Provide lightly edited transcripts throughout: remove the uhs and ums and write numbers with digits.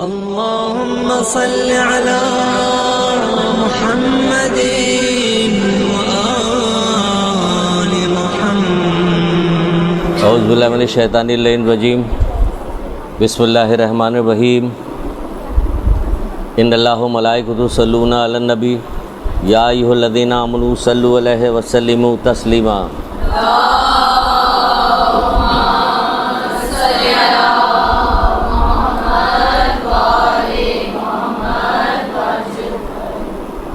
اللهم صل على محمد وآل محمد. اعوذ باللہ من الشیطان الرجیم. بسم اللہ الرحمن الرحیم. ان اللہ و ملائکۃ یصلون علی النبی یا ایھا الذین آمنوا صلوا علیہ وسلموا تسلیما.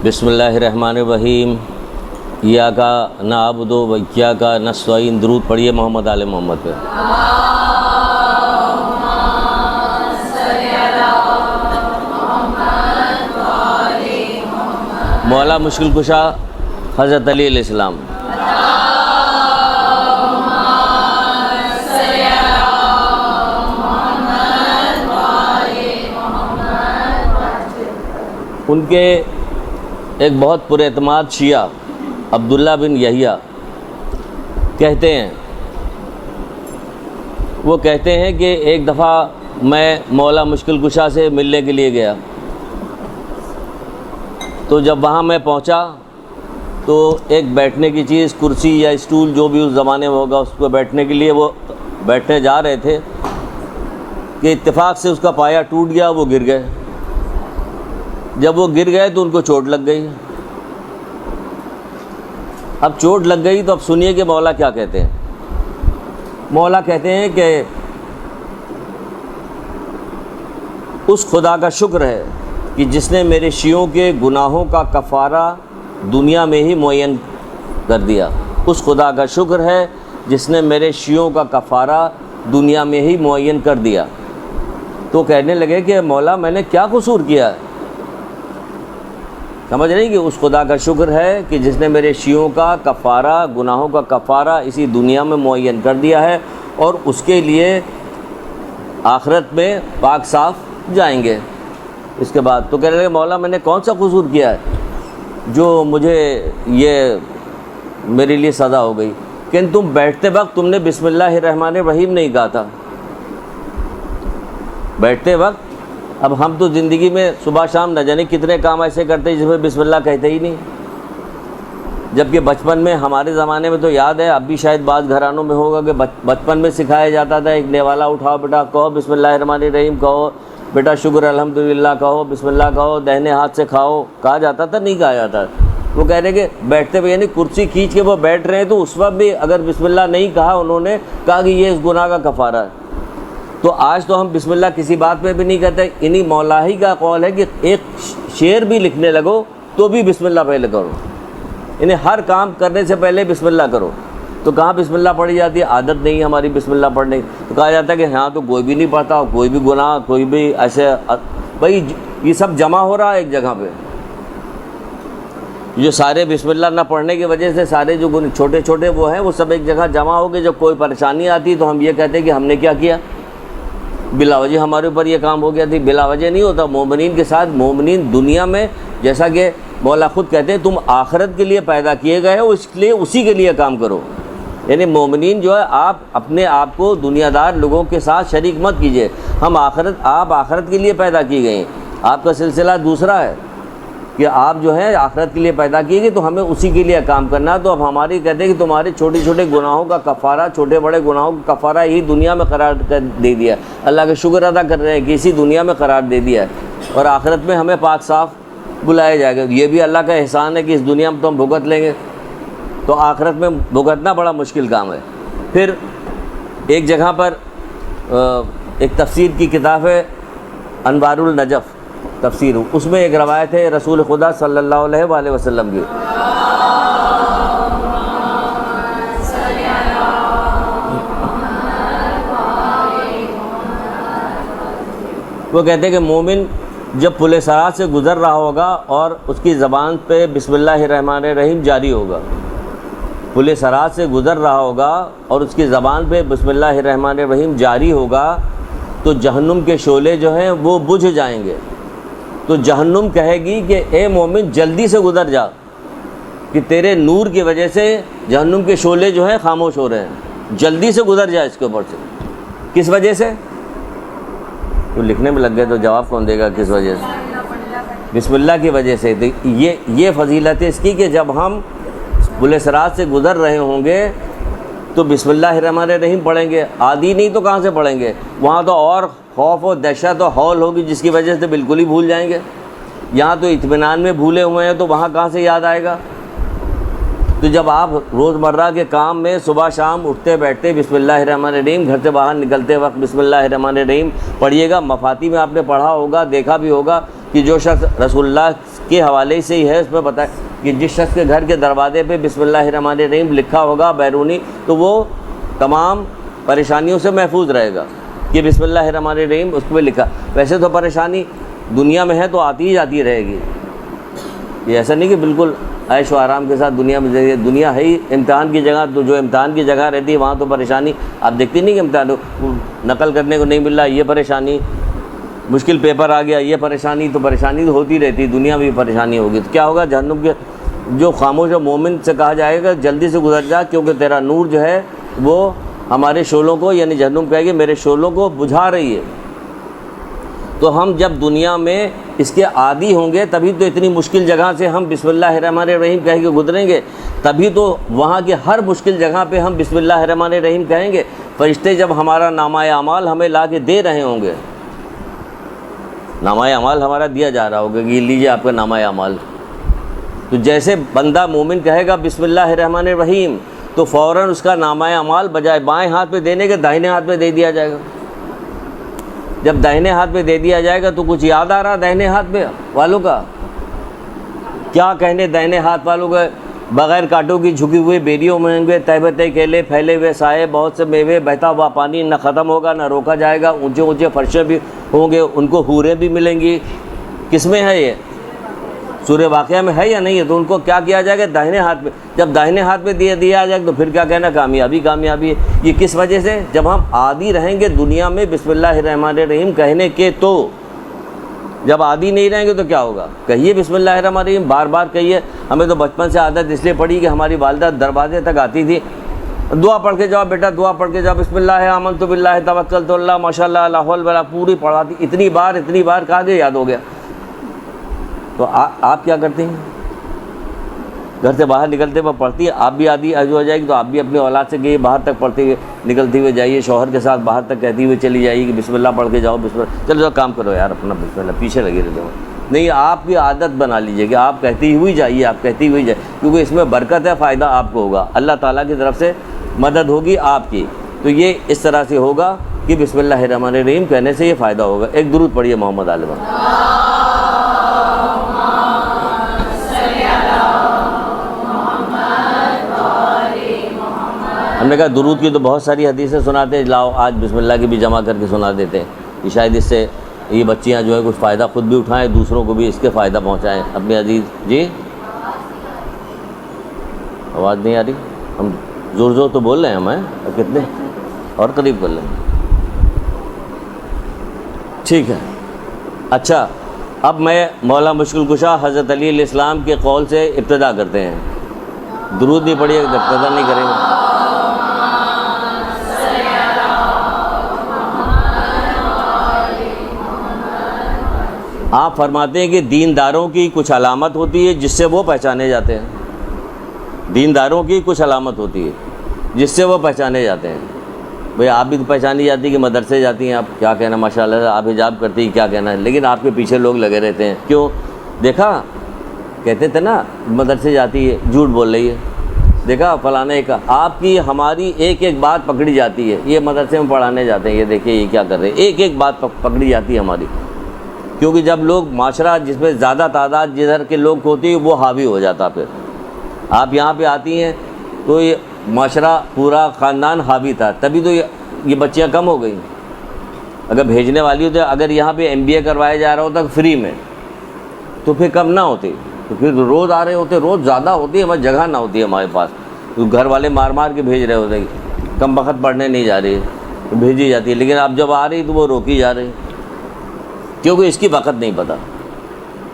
بسم اللہ الرحمن الرحیم. ایاک نعبد و ایاک نستعین. درود پڑھیے محمد آل محمد پہ. مولا مشکل کشا حضرت علی علیہ السلام. ان کے ایک بہت پر اعتماد شیعہ عبداللہ بن یحییٰ کہتے ہیں، وہ کہتے ہیں کہ ایک دفعہ میں مولا مشکل کشا سے ملنے کے لیے گیا، تو جب وہاں میں پہنچا تو ایک بیٹھنے کی چیز، کرسی یا اسٹول جو بھی اس زمانے میں ہوگا، اس پہ بیٹھنے کے لیے وہ بیٹھنے جا رہے تھے کہ اتفاق سے اس کا پایا ٹوٹ گیا، وہ گر گئے. جب وہ گر گئے تو ان کو چوٹ لگ گئی. اب چوٹ لگ گئی تو اب سنیے کہ مولا کیا کہتے ہیں. مولا کہتے ہیں کہ اس خدا کا شکر ہے کہ جس نے میرے شیعوں کے گناہوں کا کفارہ دنیا میں ہی معین کر دیا. اس خدا کا شکر ہے جس نے میرے شیعوں کا کفارہ دنیا میں ہی معین کر دیا. تو کہنے لگے کہ مولا میں نے کیا قصور کیا ہے؟ سمجھ رہی کہ اس خدا کا شکر ہے کہ جس نے میرے شیعوں کا کفارہ، گناہوں کا کفارہ اسی دنیا میں معین کر دیا ہے، اور اس کے لیے آخرت میں پاک صاف جائیں گے. اس کے بعد تو کہنے لگے مولا میں نے کون سا قصور کیا ہے جو مجھے یہ میرے لیے سزا ہو گئی؟ کہ تم بیٹھتے وقت تم نے بسم اللہ الرحمن الرحیم نہیں کہا تھا. بیٹھتے وقت، اب ہم تو زندگی میں صبح شام نہ جانے کتنے کام ایسے کرتے ہیں جس میں بسم اللہ کہتے ہی نہیں. جبکہ بچپن میں ہمارے زمانے میں تو یاد ہے، اب بھی شاید بعض گھرانوں میں ہوگا کہ بچپن میں سکھایا جاتا تھا، ایک نیوالا اٹھاؤ بیٹا کہو بسم اللہ الرحمن الرحیم، کہو بیٹا شکر الحمدللہ، کہو بسم اللہ، کہو دہنے ہاتھ سے کھاؤ. کہا جاتا تھا؟ نہیں کہا جاتا. وہ کہہ رہے کہ بیٹھتے ہوئے یعنی کرسی کھینچ کے وہ بیٹھ رہے ہیں تو اس وقت بھی اگر بسم اللہ نہیں کہا انہوں نے، کہا کہ یہ اس گناہ کا کفارہ ہے. تو آج تو ہم بسم اللہ کسی بات پہ بھی نہیں کہتے. انہی مولا ہی کا قول ہے کہ ایک شعر بھی لکھنے لگو تو بھی بسم اللہ پہلے کرو، انہیں ہر کام کرنے سے پہلے بسم اللہ کرو. تو کہاں بسم اللہ پڑھی جاتی ہے؟ عادت نہیں ہے ہماری بسم اللہ پڑھنے کی. تو کہا جاتا ہے کہ ہاں تو کوئی بھی نہیں پڑھتا، کوئی بھی گناہ، کوئی بھی ایسے. بھائی یہ سب جمع ہو رہا ہے ایک جگہ پہ. جو سارے بسم اللہ نہ پڑھنے کی وجہ سے سارے جو چھوٹے چھوٹے وہ ہیں وہ سب ایک جگہ جمع ہو گئے. جب کوئی پریشانی آتی تو ہم یہ کہتے ہیں کہ ہم نے کیا کیا، بلا وجہ ہمارے اوپر یہ کام ہو گیا تھی. بلا وجہ نہیں ہوتا. مومنین کے ساتھ، مومنین دنیا میں جیسا کہ مولا خود کہتے ہیں تم آخرت کے لیے پیدا کیے گئے ہو، اس لیے اسی کے لیے کام کرو. یعنی مومنین جو ہے آپ اپنے آپ کو دنیا دار لوگوں کے ساتھ شریک مت کیجئے. آپ آخرت کے لیے پیدا کی گئی. آپ کا سلسلہ دوسرا ہے کہ آپ جو ہے آخرت کے لیے پیدا کیے گئے، تو ہمیں اسی کے لیے کام کرنا. تو اب ہماری کہتے ہیں کہ تمہارے چھوٹے چھوٹے گناہوں کا کفارہ، چھوٹے بڑے گناہوں کا کفارہ یہی دنیا میں قرار دے دیا. اللہ کا شکر ادا کر رہے ہیں کہ اسی دنیا میں قرار دے دیا ہے، اور آخرت میں ہمیں پاک صاف بلایا جائے گا. یہ بھی اللہ کا احسان ہے کہ اس دنیا میں تو ہم بھگت لیں گے، تو آخرت میں بھگتنا بڑا مشکل کام ہے. پھر ایک جگہ پر ایک تفسیر کی کتاب ہے انوار النجف تفسیر، اس میں ایک روایت ہے رسول خدا صلی اللہ علیہ وآلہ وسلم کی. وہ کہتے ہیں کہ مومن جب پل صراط سے گزر رہا ہوگا اور اس کی زبان پہ بسم اللہ الرحمن الرحیم جاری ہوگا، پل صراط سے گزر رہا ہوگا اور اس کی زبان پہ بسم اللہ الرحمن الرحیم جاری ہوگا، تو جہنم کے شعلے جو ہیں وہ بجھ جائیں گے. تو جہنم کہے گی کہ اے مومن جلدی سے گزر جا، کہ تیرے نور کی وجہ سے جہنم کے شعلے جو ہیں خاموش ہو رہے ہیں، جلدی سے گزر جا اس کے اوپر سے. کس وجہ سے؟ تو لکھنے میں لگ گئے تو جواب کون دے گا کس وجہ سے؟ بسم اللہ کی وجہ سے. تو یہ فضیلت ہے اس کی کہ جب ہم پل صراط سے گزر رہے ہوں گے تو بسم اللہ الرحمن الرحیم پڑھیں گے. عادی نہیں تو کہاں سے پڑھیں گے؟ وہاں تو اور خوف و دہشت و ہول ہوگی جس کی وجہ سے بالکل ہی بھول جائیں گے. یہاں تو اطمینان میں بھولے ہوئے ہیں تو وہاں کہاں سے یاد آئے گا؟ تو جب آپ روزمرہ کے کام میں صبح شام اٹھتے بیٹھتے بسم اللہ الرحمن الرحیم، گھر سے باہر نکلتے وقت بسم اللہ الرحمن الرحیم پڑھیے گا. مفاتی میں آپ نے پڑھا ہوگا، دیکھا بھی ہوگا کہ جو شخص رسول اللہ کے حوالے سے ہی ہے اس میں بتایا کہ جس شخص کے گھر کے دروازے پہ بسم اللہ الرحمن الرحیم لکھا ہوگا بیرونی، تو وہ تمام پریشانیوں سے محفوظ رہے گا کہ بسم اللہ الرحمن الرحیم اس پہ لکھا. ویسے تو پریشانی دنیا میں ہے تو آتی ہی جاتی رہے گی. یہ ایسا نہیں کہ بالکل عیش و آرام کے ساتھ دنیا میں، دنیا ہے ہی امتحان کی جگہ. تو جو امتحان کی جگہ رہتی ہے وہاں تو پریشانی آپ دیکھتی نہیں کہ امتحان نقل کرنے کو نہیں مل رہا یہ پریشانی، مشکل پیپر آ گیا یہ پریشانی. تو پریشانی تو ہوتی رہتی، دنیا میں بھی پریشانی ہوگی. تو کیا ہوگا؟ جہنم کے جو خاموش و مومن سے کہا جائے گا جلدی سے گزر جا، کیونکہ تیرا نور جو ہے وہ ہمارے شعلوں کو، یعنی جہنم کہے گی میرے شعلوں کو بجھا رہی ہے. تو ہم جب دنیا میں اس کے عادی ہوں گے تبھی تو اتنی مشکل جگہ سے ہم بسم اللہ الرحمن الرحیم کہہ کے گزریں گے. تبھی تو وہاں کی ہر مشکل جگہ پہ ہم بسم اللہ الرحمن الرحیم کہیں گے. فرشتے جب ہمارا نامہ اعمال ہمیں لا کے دے رہے ہوں گے، نامہ اعمال ہمارا دیا جا رہا ہوگا کہ یہ لیجیے آپ کا نامہ اعمال، تو جیسے بندہ مومن کہے گا بسم اللہ الرحمن الرحیم تو فوراً اس کا نامہ اعمال بجائے بائیں ہاتھ پہ دینے کے داہنے ہاتھ پہ دے دیا جائے گا. جب داہنے ہاتھ پہ دے دیا جائے گا تو کچھ یاد آ رہا داہنے ہاتھ پہ والوں کا؟ کیا کہنے داہنے ہاتھ والوں کا؟ بغیر کانٹوں کی جھکی ہوئے بیریوں میں ہوں گے، تہبتے کیلے، پھیلے ہوئے سائے، بہت سے میوے، بہتا ہوا پانی، نہ ختم ہوگا نہ روکا جائے گا. اونچے اونچے فرشیں بھی ہوں گے، ان کو حوریں بھی ملیں گی. کس میں ہے یہ؟ سورہ واقعہ میں ہے یا نہیں ہے؟ تو ان کو کیا کیا جائے گا؟ داہنے ہاتھ پہ. جب داہنے ہاتھ پہ دیا جائے تو پھر کیا کہنا؟ کامیابی کامیابی ہے. یہ کس وجہ سے؟ جب ہم عادی رہیں گے دنیا میں بسم اللہ الرحمن الرحیم کہنے کے. تو جب عادی نہیں رہیں گے تو کیا ہوگا؟ کہیے بسم اللہ الرحمن الرحیم بار بار کہیے. ہمیں تو بچپن سے عادت اس لیے پڑی کہ ہماری والدہ دروازے تک آتی تھی، دعا پڑھ کے جاؤ بیٹا، دعا پڑھ کے جاؤ، بسم اللہ آمنت باللہ توکلت اللہ ماشاء اللہ لا حول ولا پوری پڑھاتی. اتنی بار کہا کہ یاد ہو گیا. تو آپ کیا کرتے ہیں؟ گھر سے باہر نکلتے ہوئے پڑھتی ہے، آپ بھی عادی ہو جائے گی تو آپ بھی اپنے اولاد سے کہیے باہر تک پڑھتے ہوئے نکلتے ہوئے جائیے، شوہر کے ساتھ باہر تک کہتی ہوئے چلی جائیے کہ بسم اللہ پڑھ کے جاؤ، بسم اللہ. چلو کام کرو یار اپنا، بسم اللہ پیچھے لگے رہتے ہو. نہیں، آپ کی عادت بنا لیجئے کہ آپ کہتی ہوئی جائیے، آپ کہتی ہوئی جائیے، کیونکہ اس میں برکت ہے، فائدہ آپ کو ہوگا، اللہ تعالیٰ کی طرف سے مدد ہوگی آپ کی. تو یہ اس طرح سے ہوگا کہ بسم اللہ الرحمن الرحیم کہنے سے یہ فائدہ ہوگا. ایک درود پڑھیے محمد عالم. ہم نے کہا درود کی تو بہت ساری حدیثیں سناتے ہیں، لاؤ آج بسم اللہ کی بھی جمع کر کے سنا دیتے ہیں کہ شاید اس سے یہ بچیاں جو ہے کچھ فائدہ خود بھی اٹھائیں، دوسروں کو بھی اس کے فائدہ پہنچائیں. اپنے عزیز جی آواز نہیں آ رہی، ہم زور تو بول رہے ہیں، ہم کتنے اور قریب کر لیں. ٹھیک ہے. اچھا، اب میں مولا مشکل کشا حضرت علی علیہ السلام کے قول سے ابتدا کرتے ہیں. درود نہیں پڑھیے، ابتدا نہیں کریں گے. آپ فرماتے ہیں کہ دینداروں کی کچھ علامت ہوتی ہے جس سے وہ پہچانے جاتے ہیں. دینداروں کی کچھ علامت ہوتی ہے جس سے وہ پہچانے جاتے ہیں. بھئی آپ بھی تو پہچانی جاتی کہ مدرسے جاتی ہیں، آپ کیا کہنا ماشاء اللہ آپ حجاب کرتی ہیں کیا کہنا ہے، لیکن آپ کے پیچھے لوگ لگے رہتے ہیں. کیوں؟ دیکھا کہتے تھے نا مدرسے جاتی ہے، جھوٹ بول رہی ہے، دیکھا فلانے کا. آپ کی ہماری ایک ایک بات پکڑی جاتی ہے. یہ مدرسے میں پڑھانے جاتے ہیں، یہ دیکھیں یہ کیا کر رہے ہیں، ایک ایک بات پکڑی جاتی ہے ہماری. کیونکہ جب لوگ معاشرہ جس میں زیادہ تعداد جدھر کے لوگ ہوتی ہے وہ حاوی ہو جاتا. پھر آپ یہاں پہ آتی ہیں تو یہ معاشرہ پورا خاندان حاوی تھا، تبھی تو یہ بچیاں کم ہو گئیں. اگر بھیجنے والی ہوتے، اگر یہاں پہ MBA کروایا جا رہا ہوتا فری میں تو پھر کم نہ ہوتی، تو پھر روز آ رہے ہوتے، روز زیادہ ہوتی، ہماری جگہ نہ ہوتی ہمارے پاس. تو گھر والے مار کے بھیج رہے ہوتے، کم وقت پڑھنے نہیں جا رہی تو بھیجی جاتی ہے. لیکن اب جب آ رہی تو وہ روکی جا رہی، کیونکہ اس کی وقت نہیں پتہ.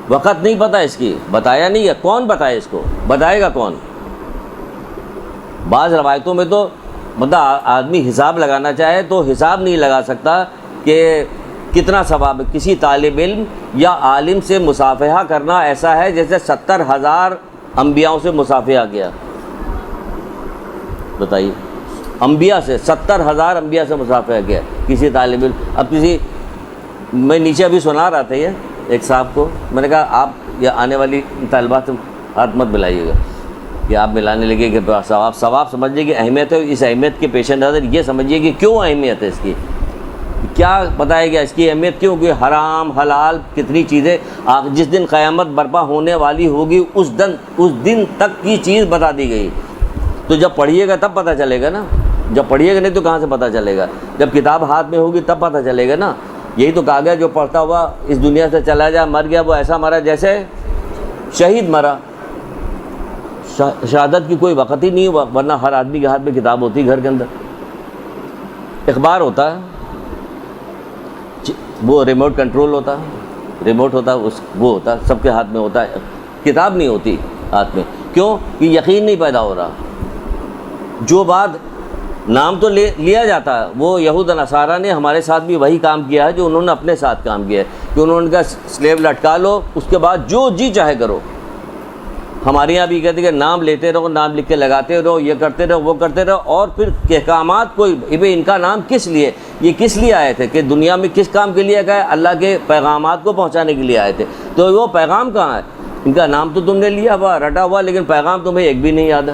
وقت نہیں پتہ اس کی، بتایا نہیں ہے. کون بتائے اس کو؟ بتائے گا کون؟ بعض روایتوں میں تو مطلب آدمی حساب لگانا چاہے تو حساب نہیں لگا سکتا کہ کتنا ثواب ہے. کسی طالب علم یا عالم سے مصافحہ کرنا ایسا ہے جیسے 70,000 انبیاءوں سے مصافحہ کیا. بتائیے, انبیاء سے 70,000 انبیاء سے مصافحہ کیا کسی طالب علم. اب کسی, میں نیچے ابھی سنا رہا تھا یہ ایک صاحب کو, میں نے کہا آپ یہ آنے والی طالبات ہاتھ مت ملائیے گا, کہ آپ ملانے لگے کہ ثواب سمجھیے کہ اہمیت ہے. اس اہمیت کے پیش نظر یہ سمجھیے کہ کیوں اہمیت ہے اس کی, کیا بتائے گا اس کی اہمیت کیوں, کہ حرام حلال کتنی چیزیں جس دن قیامت برپا ہونے والی ہوگی اس دن تک کی چیز بتا دی گئی. تو جب پڑھیے گا تب پتہ چلے گا نا, جب پڑھیے گا نہیں تو کہاں سے پتہ چلے گا, جب کتاب ہاتھ میں ہوگی تب پتہ چلے گا نا. یہی تو کہا گیا جو پڑھتا ہوا اس دنیا سے چلا جائے, مر گیا, وہ ایسا مرا جیسے شہید مرا. شہادت کی کوئی وقت ہی نہیں ہوا, ورنہ ہر آدمی کے ہاتھ میں کتاب ہوتی گھر کے اندر. اخبار ہوتا ہے, وہ ریموٹ کنٹرول ہوتا ہے, ریموٹ ہوتا ہے وہ ہوتا ہے, سب کے ہاتھ میں ہوتا ہے, کتاب نہیں ہوتی ہاتھ میں. کیوں؟ کہ یقین نہیں پیدا ہو رہا. جو بات نام تو لیا جاتا ہے, وہ یہود نصارہ نے ہمارے ساتھ بھی وہی کام کیا ہے جو انہوں نے اپنے ساتھ کام کیا ہے, کہ انہوں نے کہا سلیب لٹکا لو, اس کے بعد جو جی چاہے کرو. ہمارے یہاں بھی کہتے ہیں کہ نام لیتے رہو, نام لکھ کے لگاتے رہو, یہ کرتے رہو, وہ کرتے رہو, اور پھر احکامات کوئی ان کا نام کس لیے, یہ کس لیے آئے تھے, کہ دنیا میں کس کام کے لیے گئے, اللہ کے پیغامات کو پہنچانے کے لیے آئے تھے. تو وہ پیغام کہاں ہے؟ ان کا نام تو تم نے لیا ہوا, رٹا ہوا, لیکن پیغام تمہیں ایک بھی نہیں یاد ہے.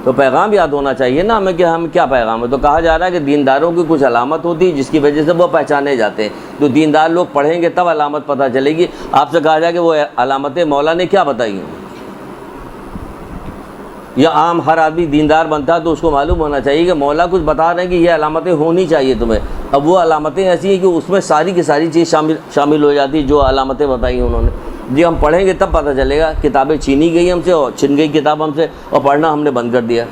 تو پیغام یاد ہونا چاہیے نا ہمیں, کہ ہم کیا پیغام ہے. تو کہا جا رہا ہے کہ دینداروں کی کچھ علامت ہوتی ہے جس کی وجہ سے وہ پہچانے جاتے ہیں. تو دیندار لوگ پڑھیں گے تب علامت پتہ چلے گی. آپ سے کہا جائے کہ وہ علامتیں مولا نے کیا بتائی ہیں, یا عام ہر آدمی دیندار بنتا ہے تو اس کو معلوم ہونا چاہیے کہ مولا کچھ بتا رہے ہیں کہ یہ علامتیں ہونی چاہیے تمہیں. اب وہ علامتیں ایسی ہیں کہ اس میں ساری کی ساری چیز شامل ہو جاتی جو علامتیں بتائی انہوں نے. جی ہم پڑھیں گے تب پتہ چلے گا. کتابیں چھینی گئی ہم سے, اور چھن گئی کتاب ہم سے, اور پڑھنا ہم نے بند کر دیا.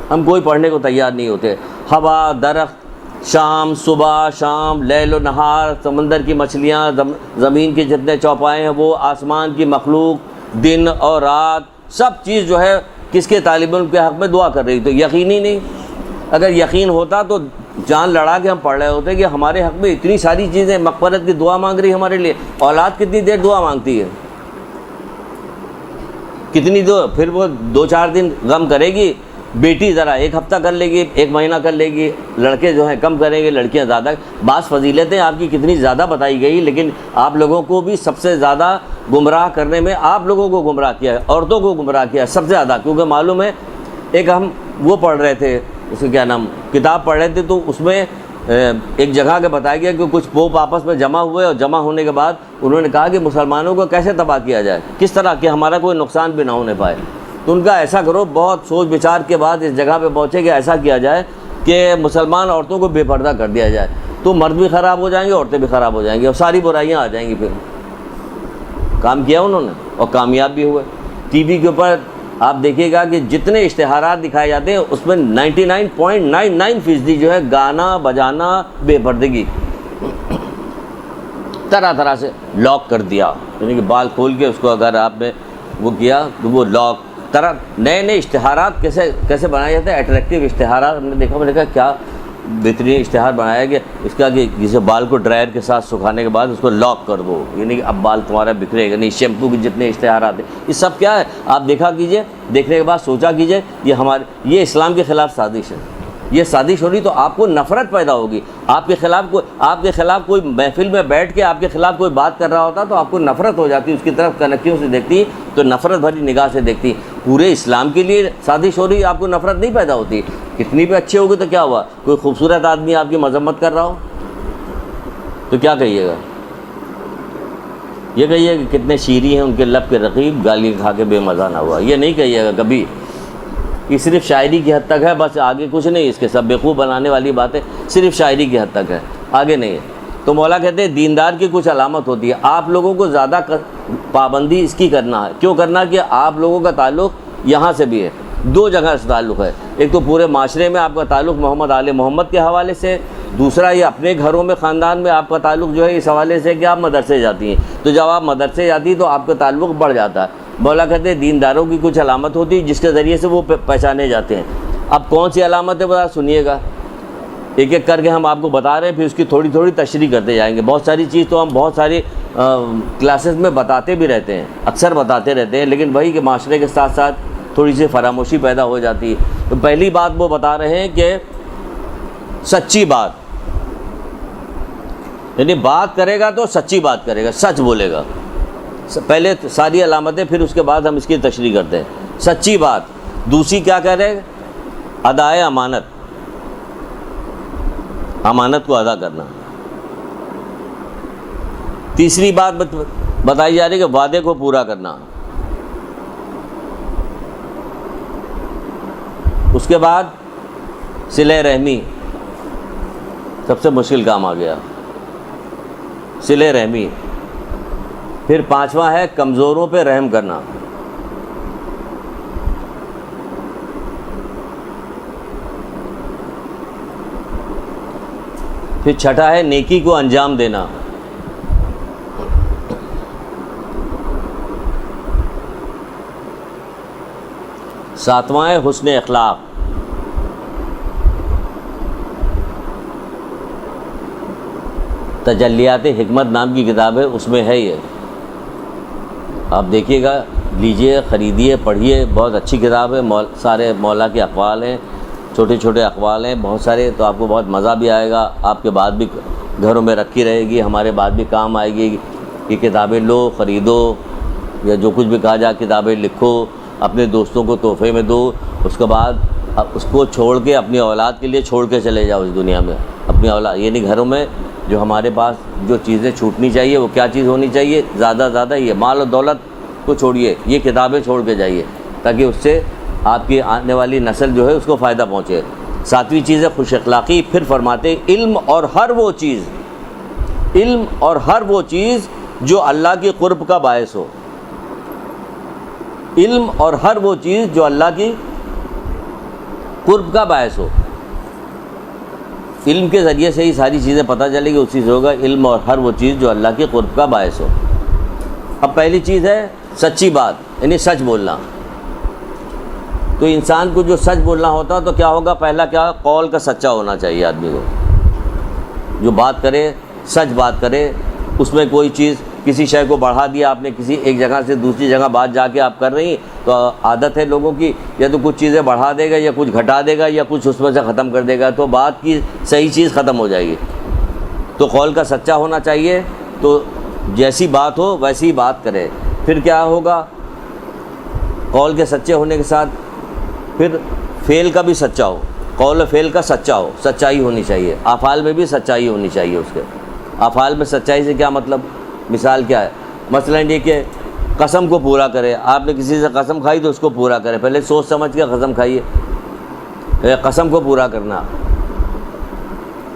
ہم کوئی پڑھنے کو تیار نہیں ہوتے. ہوا, درخت, شام, صبح, شام, لیل و نہار, سمندر کی مچھلیاں, زمین کے جتنے چوپائے ہیں وہ, آسمان کی مخلوق, دن اور رات, سب چیز جو ہے کس کے طالب علم کے حق میں دعا کر رہی. تو یقین ہی نہیں. اگر یقین ہوتا تو جان لڑا کے ہم پڑھ رہے ہوتے کہ ہمارے حق میں اتنی ساری چیزیں, مغفرت کی دعا مانگ رہی ہمارے لیے. اولاد کتنی دیر دعا مانگتی ہے, کتنی دو, پھر وہ 2-4 دن غم کرے گی. بیٹی ذرا 1 ہفتہ کر لے گی, 1 مہینہ کر لے گی. لڑکے جو ہیں کم کریں گے, لڑکیاں زیادہ. بعض فضیلتیں آپ کی کتنی زیادہ بتائی گئی, لیکن آپ لوگوں کو بھی سب سے زیادہ گمراہ کرنے میں آپ لوگوں کو گمراہ کیا ہے, عورتوں کو گمراہ کیا ہے سب سے زیادہ. کیونکہ معلوم ہے, ایک ہم وہ پڑھ رہے تھے, اس کا کیا نام, کتاب پڑھ رہے تھے, تو اس میں ایک جگہ کے بتایا گیا کہ کچھ پوپ آپس میں جمع ہوئے, اور جمع ہونے کے بعد انہوں نے کہا کہ مسلمانوں کو کیسے تباہ کیا جائے, کس طرح کہ ہمارا کوئی نقصان بھی نہ ہونے پائے. تو ان کا ایسا کرو, بہت سوچ بچار کے بعد اس جگہ پہ پہنچے کہ ایسا کیا جائے کہ مسلمان عورتوں کو بے پردہ کر دیا جائے. تو مرد بھی خراب ہو جائیں گے, عورتیں بھی خراب ہو جائیں گی, اور ساری برائیاں آ جائیں گی. پھر کام کیا انہوں نے, اور کامیاب بھی ہوئے. ٹی وی کے اوپر آپ دیکھیے گا کہ جتنے اشتہارات دکھائے جاتے ہیں اس میں 99.99% جو ہے گانا بجانا, بے پردگی, طرح طرح سے لاک کر دیا. یعنی کہ بال کھول کے اس کو اگر آپ نے وہ کیا تو وہ لاک, طرح نئے اشتہارات کیسے بنائے جاتے ہیں, اٹریکٹیو اشتہارات. ہم نے دیکھا, میں نے کہا کیا بہترین اشتہار بنایا کہ اس کا کہ جسے بال کو ڈرائر کے ساتھ سکھانے کے بعد اس کو لاک کر دو, یعنی کہ اب بال تمہارا بکھرے گا نہیں. شیمپو کے جتنے اشتہارات ہیں یہ سب کیا ہے, آپ دیکھا کیجئے, دیکھنے کے بعد سوچا کیجئے, یہ اسلام کے خلاف سازش ہے. یہ سازش ہو رہی تو آپ کو نفرت پیدا ہوگی. آپ کے خلاف کوئی محفل میں بیٹھ کے آپ کے خلاف کوئی بات کر رہا ہوتا تو آپ کو نفرت ہو جاتی, اس کی طرف کنکیوں سے دیکھتی تو نفرت بھری نگاہ سے دیکھتی. پورے اسلام کے لیے سازش ہو رہی, آپ کو نفرت نہیں پیدا ہوتی. کتنی بھی اچھے ہوگے تو کیا ہوا, کوئی خوبصورت آدمی آپ کی مذمت کر رہا ہو تو کیا کہیے گا, یہ کہیے کہ کتنے شیریں ہیں ان کے لب کے رقیب, گالی کھا کے بے مزہ نہ ہوا. یہ نہیں کہیے گا کبھی. یہ صرف شاعری کی حد تک ہے, بس آگے کچھ نہیں. اس کے سب بیوقوف بنانے والی باتیں صرف شاعری کی حد تک ہے, آگے نہیں ہے. تو مولا کہتے ہیں دیندار کی کچھ علامت ہوتی ہے. آپ لوگوں کو زیادہ پابندی اس کی کرنا ہے. کیوں کرنا, کہ آپ لوگوں کا تعلق یہاں سے بھی ہے, 2 جگہ سے تعلق ہے. ایک تو پورے معاشرے میں آپ کا تعلق محمد آل محمد کے حوالے سے, دوسرا یہ اپنے گھروں میں خاندان میں آپ کا تعلق جو ہے اس حوالے سے کہ آپ مدرسے جاتی ہیں. تو جب آپ مدرسے جاتی ہیں تو آپ کا تعلق بڑھ جاتا ہے. مولا کہتے ہیں دینداروں کی کچھ علامت ہوتی ہے جس کے ذریعے سے وہ پہچانے جاتے ہیں. اب کون سی علامت ہے بتا سنیے گا. ایک ایک کر کے ہم آپ کو بتا رہے ہیں، پھر اس کی تھوڑی تھوڑی تشریح کرتے جائیں گے. بہت ساری چیز تو ہم بہت ساری کلاسز میں بتاتے بھی رہتے ہیں، اکثر بتاتے رہتے ہیں، لیکن وہی کہ معاشرے کے ساتھ ساتھ تھوڑی سی فراموشی پیدا ہو جاتی ہے. تو پہلی بات وہ بتا رہے ہیں کہ سچی بات، یعنی بات کرے گا تو سچی بات کرے گا، سچ بولے گا. پہلے ساری علامتیں، پھر اس کے بعد ہم اس کی تشریح کرتے ہیں. سچی بات. دوسری کیا کہہ رہے ہیں؟ ادائے امانت، امانت کو ادا کرنا. تیسری بات بتائی جا رہی ہے کہ وعدے کو پورا کرنا. اس کے بعد صلہ رحمی، سب سے مشکل کام آ گیا، صلہ رحمی. پھر پانچواں ہے کمزوروں پہ رحم کرنا. پھر چھٹا ہے نیکی کو انجام دینا. ساتواں ہے حسن اخلاق. تجلیات حکمت نام کی کتاب ہے، اس میں ہے یہ، آپ دیکھیے گا، لیجئے، خریدیے، پڑھیے. بہت اچھی کتاب ہے. سارے مولا کے اقوال ہیں، چھوٹے چھوٹے اقوال ہیں بہت سارے، تو آپ کو بہت مزہ بھی آئے گا. آپ کے بعد بھی گھروں میں رکھی رہے گی، ہمارے بعد بھی کام آئے گی. یہ کتابیں لو، خریدو، یا جو کچھ بھی کہا جائے کتابیں لکھو، اپنے دوستوں کو تحفے میں دو. اس کے بعد اس کو چھوڑ کے اپنی اولاد کے لیے چھوڑ کے چلے جاؤ اس دنیا میں. اپنی اولاد، یعنی گھروں میں جو ہمارے پاس جو چیزیں چھوٹنی چاہیے، وہ کیا چیز ہونی چاہیے؟ زیادہ زیادہ یہ مال و دولت کو چھوڑیے، یہ کتابیں چھوڑ کے جائیے، تاکہ اس سے آپ کی آنے والی نسل جو ہے اس کو فائدہ پہنچے. ساتویں چیز ہے خوش اخلاقی. پھر فرماتے علم اور ہر وہ چیز، علم اور ہر وہ چیز جو اللہ کی قرب کا باعث ہو. علم اور ہر وہ چیز جو اللہ کی قرب کا باعث ہو. علم کے ذریعے سے ہی ساری چیزیں پتہ چلے گی، اسی سے ہوگا. علم اور ہر وہ چیز جو اللہ کی قرب کا باعث ہو. اب پہلی چیز ہے سچی بات، یعنی سچ بولنا. تو انسان کو جو سچ بولنا ہوتا تو کیا ہوگا؟ پہلا کیا؟ قول کا سچا ہونا چاہیے آدمی کو. جو بات کرے سچ بات کرے، اس میں کوئی چیز، کسی شے کو بڑھا دیا آپ نے، کسی ایک جگہ سے دوسری جگہ بات جا کے آپ کر رہی ہیں، تو عادت ہے لوگوں کی، یا تو کچھ چیزیں بڑھا دے گا، یا کچھ گھٹا دے گا، یا کچھ اس میں سے ختم کر دے گا، تو بات کی صحیح چیز ختم ہو جائے گی. تو قول کا سچا ہونا چاہیے. تو جیسی بات ہو ویسی ہی بات کرے. پھر کیا ہوگا؟ قول کے سچے ہونے کے ساتھ پھر فعل کا بھی سچا ہو، قول و فعل کا سچا ہو، سچائی ہونی چاہیے. افعال میں بھی سچائی ہونی چاہیے. اس کے افعال میں سچائی سے کیا مطلب؟ مثال کیا ہے؟ مثلا یہ کہ قسم کو پورا کرے. آپ نے کسی سے قسم کھائی تو اس کو پورا کرے. پہلے سوچ سمجھ کے قسم کھائیے. قسم کو پورا کرنا.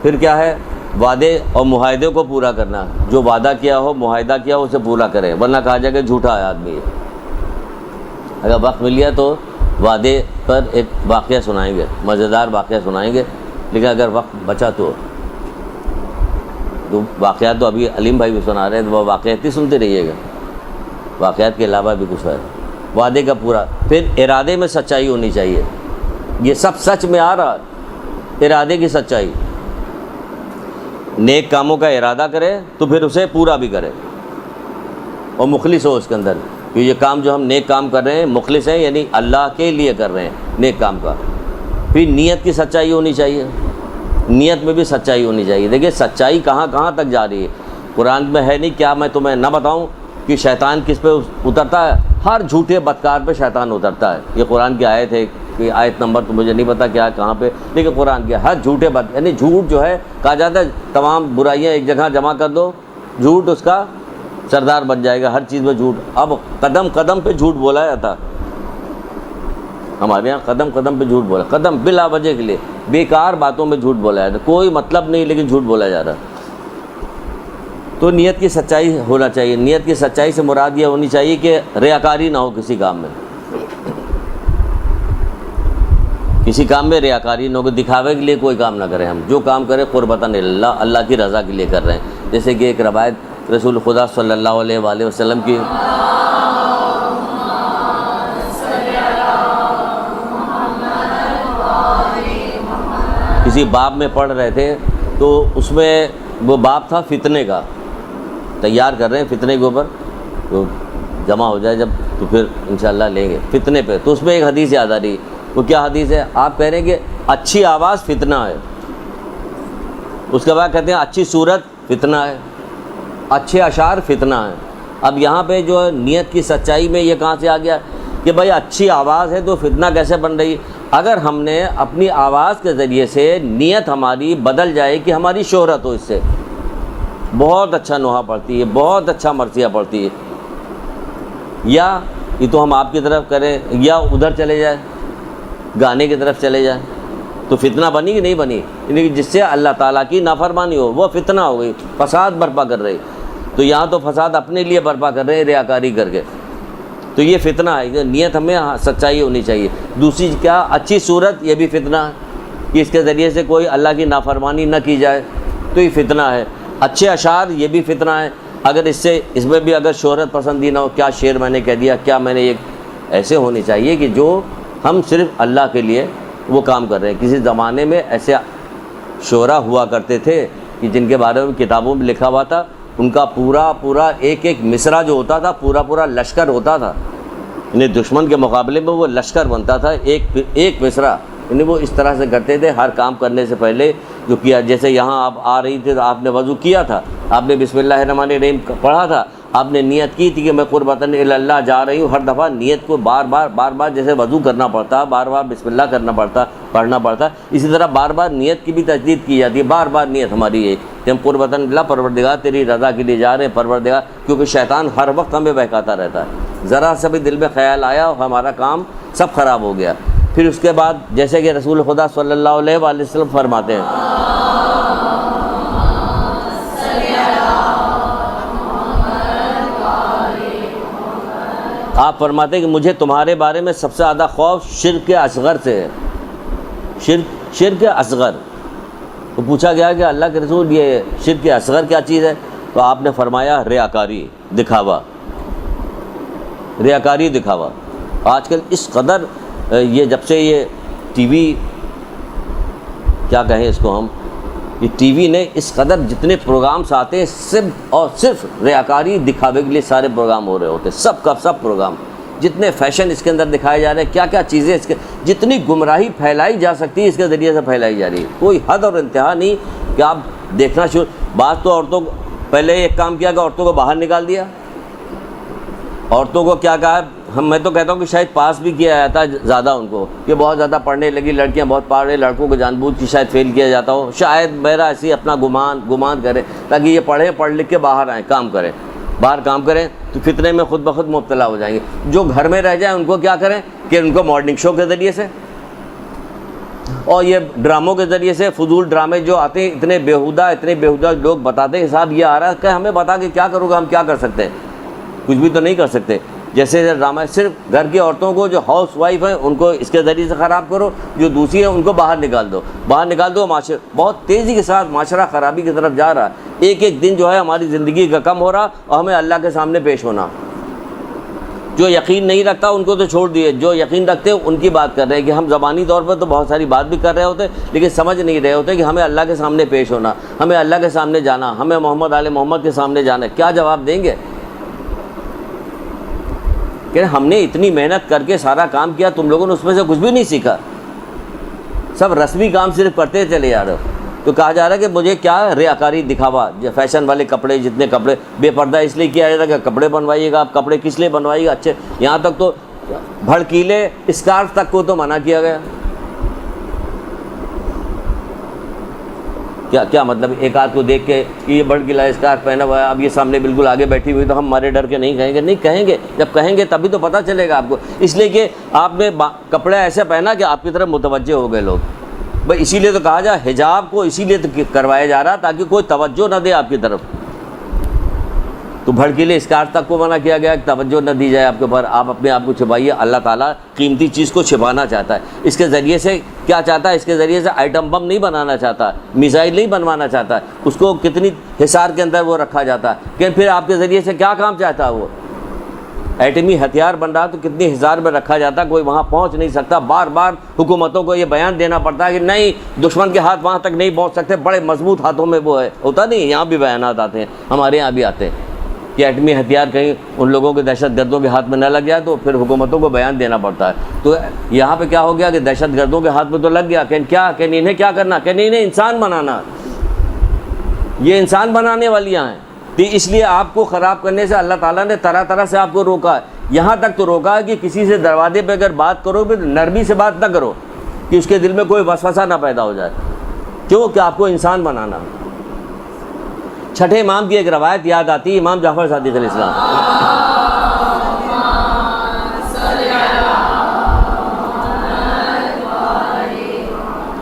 پھر کیا ہے؟ وعدے اور معاہدے کو پورا کرنا. جو وعدہ کیا ہو، معاہدہ کیا ہو، اسے پورا کرے، ورنہ کہا جائے کہ جھوٹا ہے آدمی. اگر وقت مل گیا تو وعدے پر ایک واقعہ سنائیں گے، مزیدار واقعہ سنائیں گے، لیکن اگر وقت بچا تو واقعات تو ابھی علیم بھائی بھی سنا رہے ہیں، تو وہ واقعات ہی سنتے رہیے گا. واقعات کے علاوہ بھی کچھ ہے. وعدے کا پورا. پھر ارادے میں سچائی ہونی چاہیے. یہ سب سچ میں آ رہا. ارادے کی سچائی، نیک کاموں کا ارادہ کرے تو پھر اسے پورا بھی کرے، اور مخلص ہو اس کے اندر، کہ یہ کام جو ہم نیک کام کر رہے ہیں مخلص ہیں، یعنی اللہ کے لیے کر رہے ہیں نیک کام کا. پھر نیت کی سچائی ہونی چاہیے. نیت میں بھی سچائی ہونی چاہیے. دیکھیے سچائی کہاں کہاں تک جا رہی ہے. قرآن میں ہے نہیں، کیا میں تمہیں نہ بتاؤں کہ شیطان کس پہ اترتا ہے؟ ہر جھوٹے بدکار پہ شیطان اترتا ہے. یہ قرآن کی آیت ہے، کہ آیت نمبر تو مجھے نہیں پتا کیا کہاں پہ، لیکن قرآن کی ہر جھوٹے یعنی جھوٹ جو ہے، کہا جاتا ہے تمام برائیاں ایک جگہ جمع کر دو، جھوٹ اس کا سردار بن جائے گا. ہر چیز میں جھوٹ. اب قدم قدم پہ جھوٹ بولا جاتا. ہمارے یہاں قدم قدم پہ جھوٹ بولا، قدم بلا وجہ کے لیے بیکار باتوں میں جھوٹ بولا جاتا، کوئی مطلب نہیں لیکن جھوٹ بولا جا رہا. تو نیت کی سچائی ہونا چاہیے. نیت کی سچائی سے مراد یہ ہونی چاہیے کہ ریاکاری نہ ہو کسی کام میں. کسی کام میں ریاکاری نہ ہو، دکھاوے کے لیے کوئی کام نہ کریں. ہم جو کام کریں قربتاً اللہ، اللہ کی رضا کے لیے کر رہے ہیں. جیسے کہ ایک روایت رسول خدا صلی اللہ علیہ وآلہ وسلم کی، کسی باب میں پڑھ رہے تھے تو اس میں وہ باب تھا فتنے کا، تیار کر رہے ہیں فتنے کے اوپر، تو جمع ہو جائے جب تو پھر انشاءاللہ لیں گے فتنے پہ. تو اس میں ایک حدیث یاد آ رہی، وہ کیا حدیث ہے؟ آپ کہہ رہے ہیں کہ اچھی آواز فتنہ ہے، اس کے بعد کہتے ہیں اچھی صورت فتنہ ہے، اچھے اشعار فتنہ ہے. اب یہاں پہ جو ہے نیت کی سچائی میں یہ کہاں سے آ گیا کہ بھائی اچھی آواز ہے تو فتنہ کیسے بن رہی؟ اگر ہم نے اپنی آواز کے ذریعے سے نیت ہماری بدل جائے کہ ہماری شہرت ہو، اس سے بہت اچھا نوحہ پڑتی ہے، بہت اچھا مرثیہ پڑتی ہے، یا یہ تو ہم آپ کی طرف کریں یا ادھر چلے جائیں گانے کی طرف چلے جائیں، تو فتنہ بنی کہ نہیں بنی؟ یعنی جس سے اللہ تعالیٰ کی نافرمانی ہو وہ فتنہ ہو گئی، فساد برپا کر رہے. تو یہاں تو فساد اپنے لیے برپا کر رہے ہیں ریاکاری کر کے، تو یہ فتنہ ہے. نیت ہمیں سچائی ہونی چاہیے. دوسری کیا؟ اچھی صورت، یہ بھی فتنہ ہے کہ اس کے ذریعے سے کوئی اللہ کی نافرمانی نہ کی جائے، تو یہ فتنہ ہے. اچھے اشعار، یہ بھی فتنہ ہے. اگر اس میں بھی اگر شہرت پسندی نہ ہو، کیا شعر میں نے کہہ دیا، کیا میں نے یہ، ایسے ہونی چاہیے کہ جو ہم صرف اللہ کے لیے وہ کام کر رہے ہیں. کسی زمانے میں ایسے شعراء ہوا کرتے تھے کہ جن کے بارے میں کتابوں میں لکھا ہوا تھا، ان کا پورا ایک مصرع جو ہوتا تھا پورا لشکر ہوتا تھا. یعنی دشمن کے مقابلے میں وہ لشکر بنتا تھا ایک مصرع. یعنی وہ اس طرح سے کرتے تھے ہر کام کرنے سے پہلے جو کیا. جیسے یہاں آپ آ رہی تھی تو آپ نے وضو کیا تھا، آپ نے بسم اللہ الرحمن الرحیم پڑھا تھا، آپ نے نیت کی تھی کہ میں قربتاً الی اللہ جا رہی ہوں. ہر دفعہ نیت کو بار بار جیسے وضو کرنا پڑتا، بار بسم اللہ پڑھنا پڑتا، اسی طرح بار نیت کی بھی تجدید کی جاتی ہے. بار نیت ہماری ہے کہ ہم قربتاً اللہ، پروردگار تیری رضا کے لیے جا رہے ہیں پروردگار. کیونکہ شیطان ہر وقت ہمیں بہکاتا رہتا ہے، ذرا سا بھی دل میں خیال آیا اور ہمارا کام سب خراب ہو گیا. پھر اس کے بعد جیسے کہ رسول خدا صلی اللہ علیہ وآلہ وسلم فرماتے ہیں، آپ فرماتے ہیں کہ مجھے تمہارے بارے میں سب سے زیادہ خوف شرک اصغر سے ہے. شرک اصغر. تو پوچھا گیا کہ اللہ کے رسول یہ شرک اصغر کیا چیز ہے؟ تو آپ نے فرمایا ریاکاری، دکھاوا. ریاکاری، دکھاوا. آج کل اس قدر یہ جب سے یہ ٹی وی، کیا کہیں اس کو ہم، یہ ٹی وی نے اس قدر جتنے پروگرامز آتے ہیں صرف اور صرف ریاکاری دکھاوے کے لیے سارے پروگرام ہو رہے ہوتے ہیں. سب کا سب پروگرام، جتنے فیشن اس کے اندر دکھائے جا رہے ہیں، کیا کیا چیزیں اس کے، جتنی گمراہی پھیلائی جا سکتی ہے اس کے ذریعے سے پھیلائی جا رہی ہے. کوئی حد اور انتہا نہیں کہ آپ دیکھنا بعض تو عورتوں کو پہلے ایک کام کیا کہ عورتوں کو باہر نکال دیا. عورتوں کو کیا کہا، میں تو کہتا ہوں کہ شاید پاس بھی کیا جاتا ہے زیادہ ان کو، کہ بہت زیادہ پڑھنے لگی لڑکیاں، بہت پڑھ رہے لڑکوں کو جان بوجھ کے شاید فیل کیا جاتا ہو. شاید میرا ایسی اپنا گمان کرے تاکہ یہ پڑھ لکھ کے باہر آئیں، کام کریں، باہر کام کریں تو فتنے میں خود بخود مبتلا ہو جائیں گے. جو گھر میں رہ جائیں ان کو کیا کریں کہ ان کو مارننگ شو کے ذریعے سے اور یہ ڈراموں کے ذریعے سے، فضول ڈرامے جو آتے ہیں، اتنے بیہودہ لوگ بتاتے ہیں حساب یہ آ رہا ہے کہ ہمیں بتا کے کیا کرو گا، ہم کیا کر سکتے ہیں؟ کچھ بھی تو نہیں کر سکتے. جیسے ڈرامہ صرف گھر کی عورتوں کو جو ہاؤس وائف ہیں ان کو اس کے ذریعے سے خراب کرو، جو دوسری ہیں ان کو باہر نکال دو. معاشرہ بہت تیزی کے ساتھ معاشرہ خرابی کی طرف جا رہا ہے. ایک دن جو ہے ہماری زندگی کا کم ہو رہا اور ہمیں اللہ کے سامنے پیش ہونا. جو یقین نہیں رکھتا ان کو تو چھوڑ دیے، جو یقین رکھتے ہیں ان کی بات کر رہے ہیں کہ ہم زبانی طور پر تو بہت ساری بات بھی کر رہے ہوتے لیکن سمجھ نہیں رہے ہوتے کہ ہمیں اللہ کے سامنے پیش ہونا، ہمیں اللہ کے سامنے جانا، ہمیں محمد آل محمد کے سامنے جانا. کیا جواب دیں گے کہ ہم نے اتنی محنت کر کے سارا کام کیا، تم لوگوں نے اس میں سے کچھ بھی نہیں سیکھا، سب رسمی کام صرف کرتے چلے جا رہے ہو. تو کہا جا رہا ہے کہ مجھے کیا ریاکاری دکھاوا، فیشن والے کپڑے، جتنے کپڑے بے پردہ اس لیے کیا جاتا ہے کہ کپڑے بنوائیے گا. آپ کپڑے کس لیے بنوائیے گا اچھے؟ یہاں تک تو بھڑکیلے اسکارف تک کو تو منع کیا گیا. کیا مطلب؟ ایک آدھ کو دیکھ کے یہ بھڑکیلا اسکارف پہنا ہوا ہے، اب یہ سامنے بالکل آگے بیٹھی ہوئی تو ہم ہمارے ڈر کے نہیں کہیں گے؟ نہیں کہیں گے. جب کہیں گے تبھی تو پتہ چلے گا آپ کو. اس لیے کہ آپ نے کپڑے ایسے پہنا کہ آپ کی طرف متوجہ ہو گئے لوگ. بھائی اسی لیے تو کہا جا حجاب کو اسی لیے تو کروایا جا رہا تاکہ کوئی توجہ نہ دے آپ کی طرف. تو بھڑکیلے اسکارف تک کو منع کیا گیا کہ توجہ نہ دی جائے آپ کے اوپر، آپ اپنے آپ کو چھپائیے. اللہ تعالیٰ قیمتی چیز کو چھپانا چاہتا ہے. اس کے ذریعے سے کیا چاہتا ہے؟ اس کے ذریعے سے آئٹم بم نہیں بنانا چاہتا، میزائل نہیں بنوانا چاہتا. اس کو کتنی حصار کے اندر وہ رکھا جاتا ہے کہ پھر آپ کے ذریعے سے کیا کام چاہتا ہے وہ؟ ایٹمی ہتھیار بن رہا تو کتنی ہزار میں رکھا جاتا، کوئی وہاں پہنچ نہیں سکتا. بار بار حکومتوں کو یہ بیان دینا پڑتا ہے کہ نہیں، دشمن کے ہاتھ وہاں تک نہیں پہنچ سکتے، بڑے مضبوط ہاتھوں میں وہ ہے. ہوتا نہیں، یہاں بھی بیانات آتے ہیں، ہمارے یہاں بھی آتے ہیں کہ ایٹمی ہتھیار کہیں ان لوگوں کے دہشت گردوں کے ہاتھ میں نہ لگ جائے تو پھر حکومتوں کو بیان دینا پڑتا ہے. تو یہاں پہ کیا ہو گیا کہ دہشت گردوں کے ہاتھ میں تو لگ گیا، کہ انہیں کیا کرنا، کہ انہیں انسان بنانا. یہ انسان بنانے والیاں ہیں. تو اس لیے آپ کو خراب کرنے سے اللہ تعالیٰ نے طرح طرح سے آپ کو روکا ہے. یہاں تک تو روکا ہے کہ کسی سے دروازے پہ اگر بات کرو پھر نرمی سے بات نہ کرو کہ اس کے دل میں کوئی وسوسہ نہ پیدا ہو جائے. کیوں؟ کہ آپ کو انسان بنانا. چھٹے امام کی ایک روایت یاد آتی ہے، امام جعفر صادق علیہ السلام.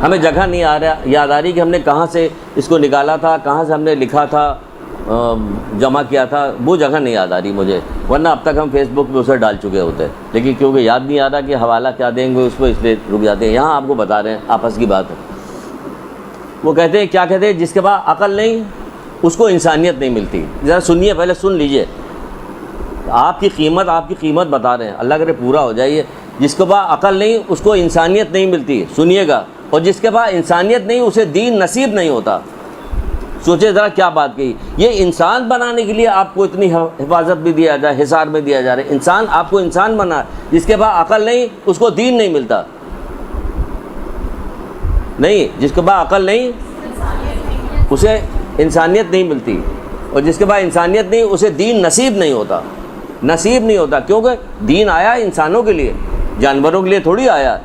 ہمیں جگہ نہیں یاد آ رہی کہ ہم نے کہاں سے اس کو نکالا تھا، کہاں سے ہم نے لکھا تھا، جمع کیا تھا، وہ جگہ نہیں یاد آ رہی مجھے، ورنہ اب تک ہم فیس بک پہ اسے ڈال چکے ہوتے. لیکن کیونکہ یاد نہیں آ رہا کہ حوالہ کیا دیں گے اس کو، اس لیے رک جاتے ہیں. یہاں آپ کو بتا رہے ہیں، آپس کی بات ہے. وہ کہتے ہیں، کیا کہتے ہیں، جس کے پاس عقل نہیں اس کو انسانیت نہیں ملتی. ذرا سنیے، پہلے سن لیجئے. آپ کی قیمت بتا رہے ہیں، اللہ کرے پورا ہو جائیے. جس کے پاس عقل نہیں اس کو انسانیت نہیں ملتی، سنیے گا. اور جس کے پاس انسانیت نہیں اسے دین نصیب نہیں ہوتا. سوچے ذرا کیا بات کہی. یہ انسان بنانے کے لیے آپ کو اتنی حفاظت بھی دیا جائے، حصار میں دیا جا رہا ہے. انسان، آپ کو انسان بنا. جس کے پاس عقل نہیں اس کو دین نہیں ملتا. نہیں، جس کے پاس عقل نہیں اسے انسانیت نہیں ملتی، اور جس کے پاس انسانیت نہیں اسے دین نصیب نہیں ہوتا. کیونکہ دین آیا انسانوں کے لیے، جانوروں کے لیے تھوڑی آیا.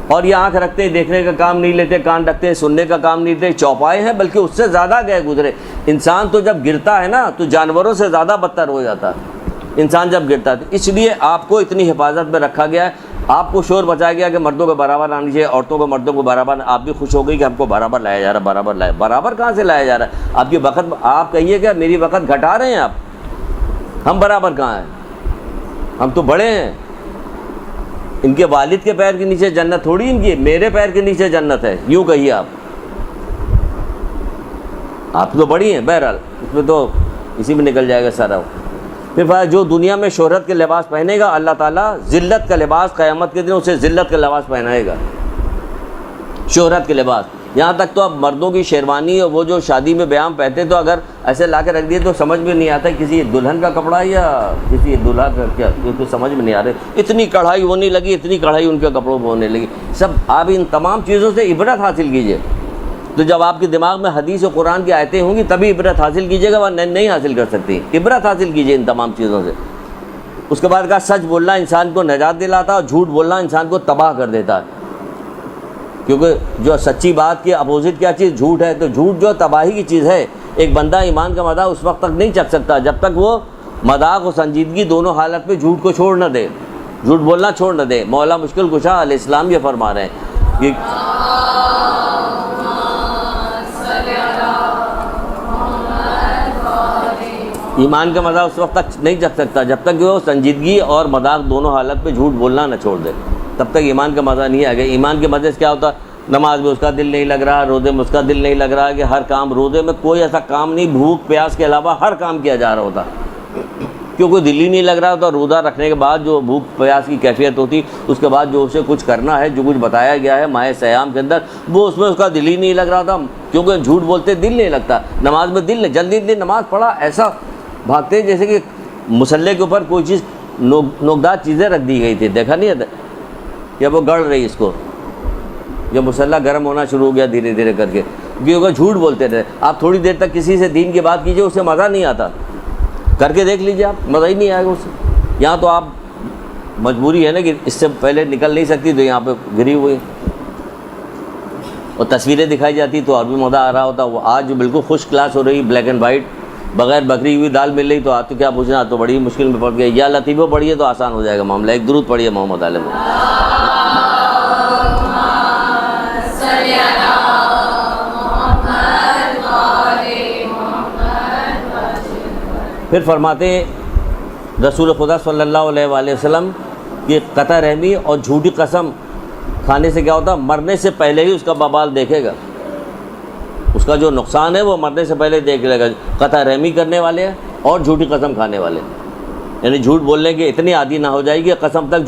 اور یہ آنکھ رکھتے ہیں، دیکھنے کا کام نہیں لیتے، کان رکھتے ہیں، سننے کا کام نہیں لیتے، چوپائے ہیں، بلکہ اس سے زیادہ گئے گزرے. انسان تو جب گرتا ہے نا تو جانوروں سے زیادہ بدتر ہو جاتا ہے انسان جب گرتا ہے. اس لیے آپ کو اتنی حفاظت میں رکھا گیا ہے. آپ کو شور بچایا گیا کہ مردوں کو برابر آنی چاہیے، عورتوں کو مردوں کو برابر. آپ بھی خوش ہو گئی کہ ہم کو برابر لایا جا رہا ہے. برابر کہاں سے لایا جا رہا ہے؟ آپ کی وقت، آپ کہیے کہ میری وقت گھٹا رہے ہیں آپ. ہم برابر کہاں ہیں؟ ہم تو بڑے ہیں. ان کے والد کے پیر کے نیچے جنت تھوڑی ان کی، میرے پیر کے نیچے جنت ہے. یوں کہیے آپ تو بڑی ہیں. بہرحال اس میں تو اسی میں نکل جائے گا سارا. پھر جو دنیا میں شہرت کے لباس پہنے گا، اللہ تعالیٰ ذلت کا لباس قیامت کے دن اسے ذلت کا لباس پہنائے گا. شہرت کے لباس. یہاں تک تو اب مردوں کی شیروانی اور وہ جو شادی میں بیام پہنتے تو اگر ایسے لا کے رکھ دیے تو سمجھ میں نہیں آتا کسی دلہن کا کپڑا یا کسی دلہا کا کیا، تو سمجھ میں نہیں آ رہے. اتنی کڑھائی ہونے لگی، اتنی کڑھائی ان کے کپڑوں میں ہونے لگی. سب آپ ان تمام چیزوں سے عبرت حاصل کیجئے. تو جب آپ کے دماغ میں حدیث و قرآن کی آیتیں ہوں گی تبھی عبرت حاصل کیجیے گا، ورنہ نہیں حاصل کر سکتی. عبرت حاصل کیجیے ان تمام چیزوں سے. اس کے بعد کہا سچ بولنا انسان کو نجات دلاتا ہے اور جھوٹ بولنا انسان کو تباہ کر دیتا ہے. کیونکہ جو سچی بات کی اپوزٹ کیا چیز؟ جھوٹ ہے. تو جھوٹ جو تباہی کی چیز ہے. ایک بندہ ایمان کا مذاق اس وقت تک نہیں چکھ سکتا جب تک وہ مذاق و سنجیدگی دونوں حالت میں جھوٹ کو چھوڑ نہ دے، جھوٹ بولنا چھوڑ نہ دے. مولا مشکل کشا علیہ السلام یہ فرما رہے ہیں کہ ایمان کا مذاق اس وقت تک نہیں چکھ سکتا جب تک وہ سنجیدگی اور مذاق دونوں حالت میں جھوٹ بولنا نہ چھوڑ دے، تب تک ایمان کا مزہ نہیں آئے گا. ایمان کے مزے سے کیا ہوتا؟ نماز میں اس کا دل نہیں لگ رہا، روزے میں اس کا دل نہیں لگ رہا، کہ ہر کام، روزے میں کوئی ایسا کام نہیں، بھوک پیاس کے علاوہ ہر کام کیا جا رہا ہوتا. کیوں کوئی دل ہی نہیں لگ رہا ہوتا. روزہ رکھنے کے بعد جو بھوک پیاس کی کیفیت ہوتی، اس کے بعد جو اسے کچھ کرنا ہے، جو کچھ بتایا گیا ہے ماہ سیام کے اندر، وہ اس میں اس کا دل ہی نہیں لگ رہا تھا. کیونکہ جھوٹ بولتے دل نہیں لگتا. نماز میں دل نہیں، جلدی نماز پڑھا ایسا بھاگتے جیسے کہ مسلح کے اوپر کوئی چیز نوکدار چیزیں رکھ دی گئی تھی. دیکھا نہیں ہے یا وہ گڑ رہی اس کو، جب مسلح گرم ہونا شروع ہو گیا دھیرے دھیرے کر کے، کیونکہ جھوٹ بولتے رہے. آپ تھوڑی دیر تک کسی سے دین کی بات کیجئے، اسے مزہ نہیں آتا. کر کے دیکھ لیجئے آپ، مزہ ہی نہیں آئے گا اس سے. یہاں تو آپ مجبوری ہے نا کہ اس سے پہلے نکل نہیں سکتی تو یہاں پہ گری ہوئی، اور تصویریں دکھائی جاتی تو اور بھی مزہ آ رہا ہوتا. وہ آج جو بالکل خوش کلاس ہو رہی، بلیک اینڈ وائٹ، بغیر بکری ہوئی دال مل رہی، تو آج تو کیا پوچھنا، تو بڑی مشکل میں پڑ گیا. یا لطیفہ پڑھیے تو آسان ہو جائے گا معاملہ. ایک درود پڑھیے محمد علیہ وسلم. پھر فرماتے ہیں رسول خدا صلی اللہ علیہ وآلہ وسلم کہ قطع رحمی اور جھوٹی قسم کھانے سے کیا ہوتا؟ مرنے سے پہلے ہی اس کا ببال دیکھے گا. اس کا جو نقصان ہے وہ مرنے سے پہلے دیکھ لے گا. قطع رحمی کرنے والے ہیں اور جھوٹی قسم کھانے والے، یعنی جھوٹ بولنے کے اتنی عادی نہ ہو جائے گی قسم تک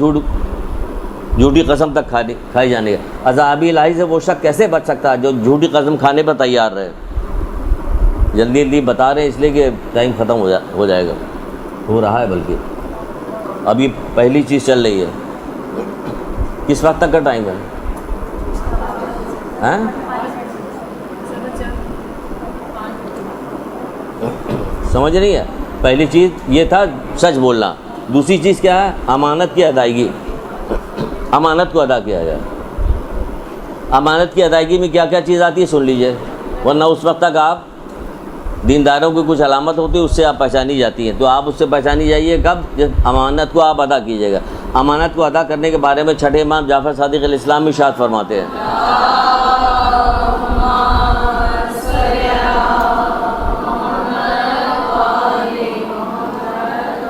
جھوٹی قسم تک کھائی جانے کا۔ عذاب الہی سے وہ شخص کیسے بچ سکتا ہے جو جھوٹی قسم کھانے پر تیار رہے؟ جلدی جلدی بتا رہے ہیں اس لیے کہ ٹائم ختم ہو جائے گا، ہو رہا ہے، بلکہ ابھی پہلی چیز چل رہی ہے۔ کس وقت تک کا ٹائم ہے؟ سمجھ نہیں ہے؟ پہلی چیز یہ تھا سچ بولنا، دوسری چیز کیا ہے؟ امانت کی ادائیگی، امانت کو ادا کیا جائے۔ امانت کی ادائیگی میں کیا کیا چیز آتی ہے سن لیجئے، ورنہ اس وقت تک آپ دینداروں کی کچھ علامت ہوتی ہے اس سے آپ پہچانی جاتی ہیں، تو آپ اس سے پہچانی جائیے کب؟ جب امانت کو آپ ادا کیجیے گا۔ امانت کو ادا کرنے کے بارے میں چھٹے امام جعفر صادق علیہ السلام ارشاد فرماتے ہیں،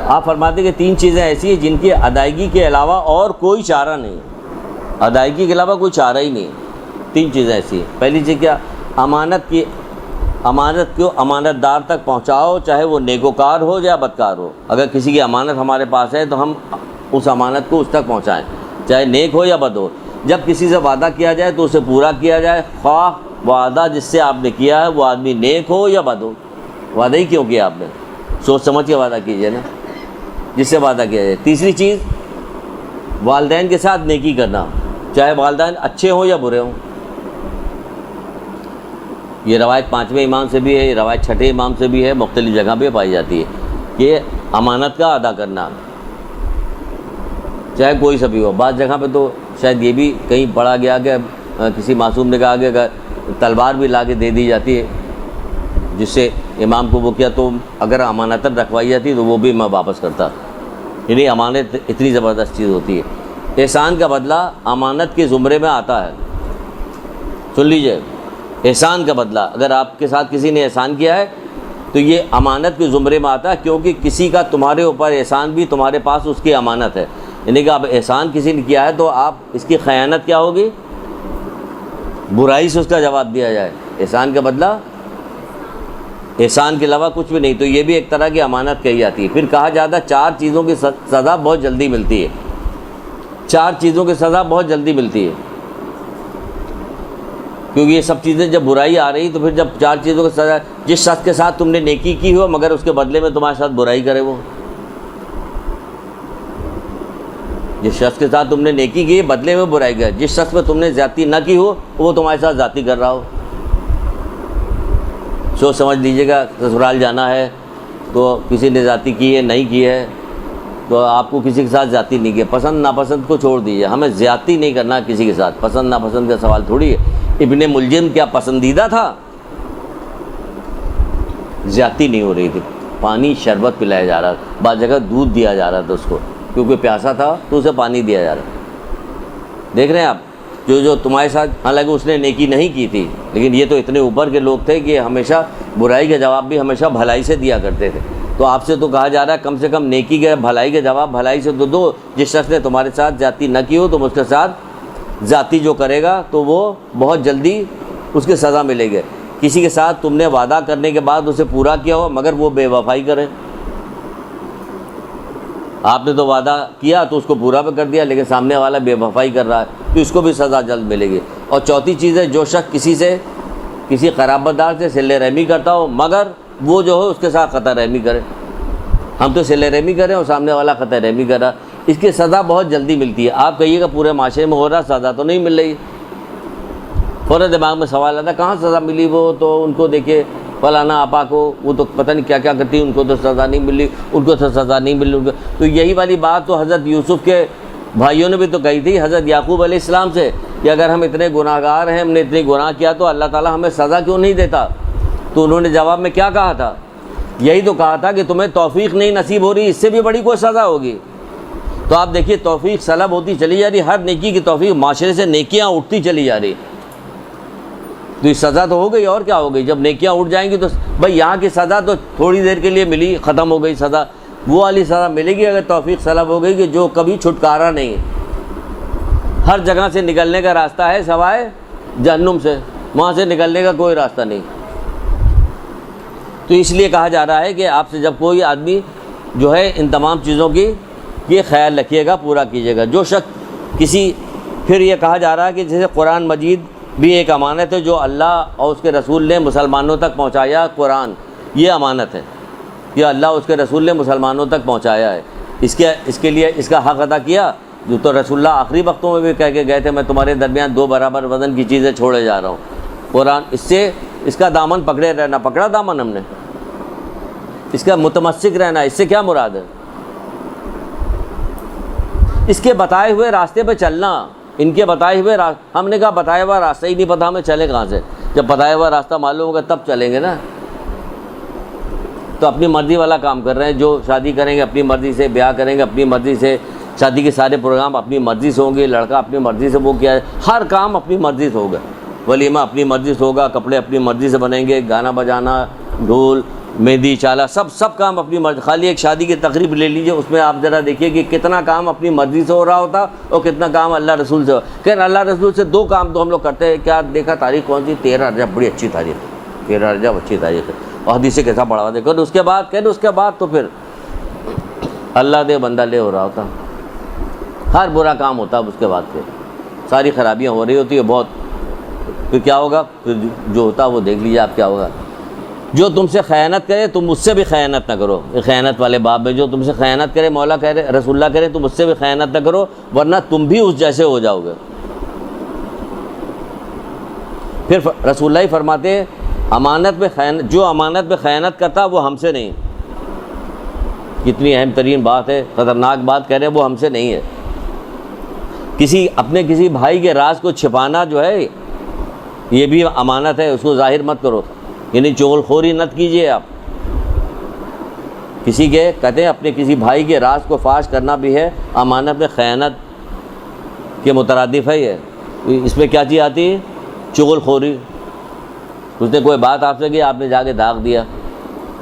آپ فرماتے ہیں کہ 3 چیزیں ایسی ہیں جن کی ادائیگی کے علاوہ اور کوئی چارہ نہیں، ادائیگی کے علاوہ کوئی چارہ ہی نہیں۔ 3 چیزیں ایسی ہیں۔ پہلی چیز کیا؟ امانت کو امانت دار تک پہنچاؤ، چاہے وہ نیکوکار ہو یا بدکار ہو۔ اگر کسی کی امانت ہمارے پاس ہے تو ہم اس امانت کو اس تک پہنچائیں، چاہے نیک ہو یا بد ہو۔ جب کسی سے وعدہ کیا جائے تو اسے پورا کیا جائے، خواہ وعدہ جس سے آپ نے کیا ہے وہ آدمی نیک ہو یا بد ہو۔ وعدہ ہی کیوں کیا آپ نے؟ سوچ سمجھ کے وعدہ کیجیے نا جس سے وعدہ کیا جائے۔ تیسری چیز، والدین کے ساتھ نیکی کرنا، چاہے والدین اچھے ہوں یا برے ہوں۔ یہ روایت 5ویں امام سے بھی ہے، یہ روایت 6ٹھے امام سے بھی ہے، مختلف جگہ پہ پائی جاتی ہے کہ امانت کا ادا کرنا چاہے کوئی سا بھی ہو۔ بعض جگہ پہ تو شاید یہ بھی کہیں پڑھا گیا کہ کسی معصوم نے کہا کہ اگر تلوار بھی لا کے دے دی جاتی ہے جس سے امام کو وہ کیا تو اگر امانتاً رکھوائی جاتی تو وہ بھی میں واپس کرتا۔ یعنی امانت اتنی زبردست چیز ہوتی ہے۔ احسان کا بدلہ امانت کے زمرے میں آتا ہے، سن لیجئے، احسان کا بدلہ اگر آپ کے ساتھ کسی نے احسان کیا ہے تو یہ امانت کے زمرے میں آتا ہے، کیونکہ کسی کا تمہارے اوپر احسان بھی تمہارے پاس اس کی امانت ہے۔ یعنی کہ اب احسان کسی نے کیا ہے تو آپ اس کی خیانت کیا ہوگی؟ برائی سے اس کا جواب دیا جائے۔ احسان کا بدلہ احسان کے علاوہ کچھ بھی نہیں، تو یہ بھی ایک طرح کی امانت کہی جاتی ہے۔ پھر کہا جاتا ہے 4 چیزوں کی سزا بہت جلدی ملتی ہے، 4 چیزوں کی سزا بہت جلدی ملتی ہے، کیونکہ یہ سب چیزیں جب برائی آ رہی تو پھر جب 4 چیزوں کی سزا، جس شخص کے ساتھ تم نے نیکی کی ہو مگر اس کے بدلے میں تمہارے ساتھ برائی کرے، وہ جس شخص کے ساتھ تم نے نیکی کی بدلے میں برائی کرے، جس شخص پہ تم نے زیادتی نہ کی ہو وہ تمہارے ساتھ زیادتی کر رہا ہو۔ سوچ سمجھ لیجیے گا، سسرال جانا ہے تو کسی نے زیادتی کی ہے نہیں کی ہے تو آپ کو کسی کے ساتھ زیادتی نہیں کی، پسند ناپسند کو چھوڑ دیجیے، ہمیں زیادتی نہیں کرنا کسی کے ساتھ، پسند ناپسند کا سوال تھوڑی ہے۔ ابن ملجم کیا پسندیدہ تھا؟ زیادتی نہیں ہو رہی تھی، پانی شربت پلایا جا رہا تھا، بعض جگہ دودھ دیا جا رہا تھا اس کو، کیونکہ پیاسا تھا تو اسے پانی دیا جا رہا۔ دیکھ رہے ہیں آپ، جو تمہارے ساتھ، حالانکہ اس نے نیکی نہیں کی تھی لیکن یہ تو اتنے اوپر کے لوگ تھے کہ ہمیشہ برائی کا جواب بھی ہمیشہ بھلائی سے دیا کرتے تھے، تو آپ سے تو کہا جا رہا ہے کم سے کم نیکی کا بھلائی کا جواب بھلائی سے تو دو۔ جس شخص نے تمہارے ساتھ زیادتی نہ کی ہو تو اس کے ساتھ زیادتی جو کرے گا تو وہ بہت جلدی اس کی سزا ملے گی۔ کسی کے ساتھ تم نے وعدہ کرنے کے بعد اسے پورا کیا ہو مگر وہ بے وفائی کرے، آپ نے تو وعدہ کیا تو اس کو پورا بھی کر دیا لیکن سامنے والا بے وفائی کر رہا ہے تو اس کو بھی سزا جلد ملے گی۔ اور چوتھی چیز ہے، جو شخص کسی قرابت دار سے صلہ رحمی کرتا ہو مگر وہ جو ہے اس کے ساتھ قطع رحمی کرے۔ ہم تو صلہ رحمی کریں اور سامنے والا قطع رحمی کر رہا، اس کی سزا بہت جلدی ملتی ہے۔ آپ کہیے گا پورے معاشرے میں ہو رہا، سزا تو نہیں مل رہی، فوراً دماغ میں سوال آتا ہے کہاں سزا ملی؟ وہ تو ان کو دیکھے فلانا آپا کو، وہ تو پتہ نہیں کیا کیا کرتی، ان کو تو سزا نہیں ملی، ان کو تو سزا نہیں ملی۔ تو یہی والی بات تو حضرت یوسف کے بھائیوں نے بھی تو کہی تھی حضرت یعقوب علیہ السلام سے کہ اگر ہم اتنے گناہ گار ہیں، ہم نے اتنے گناہ کیا تو اللہ تعالیٰ ہمیں سزا کیوں نہیں دیتا؟ تو انہوں نے جواب میں کیا کہا تھا؟ یہی تو کہا تھا کہ تمہیں توفیق نہیں نصیب ہو رہی، اس سے بھی بڑی کوئی سزا ہوگی۔ تو آپ دیکھیے توفیق سلب ہوتی چلی جا رہی، ہر نیکی کی توفیق، معاشرے سے نیکیاں اٹھتی چلی جا رہی، تو یہ سزا تو ہو گئی، اور کیا ہو گئی؟ جب نیکیاں اٹھ جائیں گی تو بھائی یہاں کی سزا تو تھوڑی دیر کے لیے ملی، ختم ہو گئی سزا، وہ والی سزا ملے گی اگر توفیق سلب ہو گئی کہ جو کبھی چھٹکارا نہیں ہے۔ ہر جگہ سے نکلنے کا راستہ ہے سوائے جہنم سے، وہاں سے نکلنے کا کوئی راستہ نہیں۔ تو اس لیے کہا جا رہا ہے کہ آپ سے جب کوئی آدمی جو ہے ان تمام چیزوں کی یہ خیال رکھیے گا، پورا کیجیے گا۔ جو شخص کسی، پھر یہ کہا جا رہا ہے کہ جیسے قرآن مجید بھی ایک امانت ہے جو اللہ اور اس کے رسول نے مسلمانوں تک پہنچایا، قرآن یہ امانت ہے، یہ اللہ اور اس کے رسول نے مسلمانوں تک پہنچایا ہے، اس کے لیے اس کا حق ادا کیا۔ جو تو رسول اللہ آخری وقتوں میں بھی کہہ کے گئے تھے میں تمہارے درمیان 2 برابر وزن کی چیزیں چھوڑے جا رہا ہوں۔ قرآن اس سے اس کا دامن پکڑے رہنا، پکڑا دامن ہم نے، اس کا متمسک رہنا، اس سے کیا مراد ہے؟ اس کے بتائے ہوئے راستے پہ چلنا، ان کے بتائے ہوئے ہم نے کہا بتایا ہوا راستہ ہی نہیں پتہ ہمیں چلے کہاں سے؟ جب بتایا ہوا راستہ معلوم ہوگا تب چلیں گے نا۔ تو اپنی مرضی والا کام کر رہے ہیں، جو شادی کریں گے اپنی مرضی سے، بیاہ کریں گے اپنی مرضی سے، شادی کے سارے پروگرام اپنی مرضی سے ہوں گے، لڑکا اپنی مرضی سے وہ کیا ہے، ہر کام اپنی مرضی سے ہوگا، ولیمہ اپنی مرضی سے ہوگا، کپڑے اپنی مرضی سے بنیں گے، گانا بجانا، ڈھول، مہندی، چالا، سب کام اپنی مرضی۔ خالی ایک شادی کی تقریب لے لیجئے، اس میں آپ ذرا دیکھیے کہ کتنا کام اپنی مرضی سے ہو رہا ہوتا اور کتنا کام اللہ رسول سے ہو۔ کہ اللہ رسول سے 2 کام تو ہم لوگ کرتے ہیں، کیا دیکھا تاریخ کون سی؟ 13 رجب، بڑی اچھی تاریخ ہے، 13 رجب اچھی تاریخ ہے، اور حدیث سے کیسا بڑھاوا دے کر اس کے بعد تو پھر اللہ دے بندہ لے ہو رہا ہوتا، ہر برا کام ہوتا اس کے بعد، پھر ساری خرابیاں ہو رہی ہوتی ہے بہت۔ پھر کیا ہوگا؟ پھر جو ہوتا وہ دیکھ لیجیے آپ کیا ہوگا۔ جو تم سے خیانت کرے تم اس سے بھی خیانت نہ کرو، خیانت والے باب میں جو تم سے خیانت کرے، مولا کہہ رہے، رسول اللہ کہہ رہے تم اس سے بھی خیانت نہ کرو ورنہ تم بھی اس جیسے ہو جاؤ گے۔ پھر رسول اللہ ہی فرماتے ہیں امانت میں خیانت، جو امانت میں خیانت کرتا وہ ہم سے نہیں۔ کتنی اہم ترین بات ہے، خطرناک بات کہہ رہے ہیں، وہ ہم سے نہیں ہے۔ اپنے کسی بھائی کے راز کو چھپانا جو ہے یہ بھی امانت ہے، اس کو ظاہر مت کرو، یعنی چغل خوری نت کیجیے آپ کسی کے، کہتے ہیں اپنے کسی بھائی کے راز کو فاش کرنا بھی ہے امانت میں خیانت کے مترادف ہے۔ یہ اس میں کیا چیز آتی ہے؟ چغل خوری۔ اس نے کوئی بات آپ سے کی، آپ نے جا کے داغ دیا،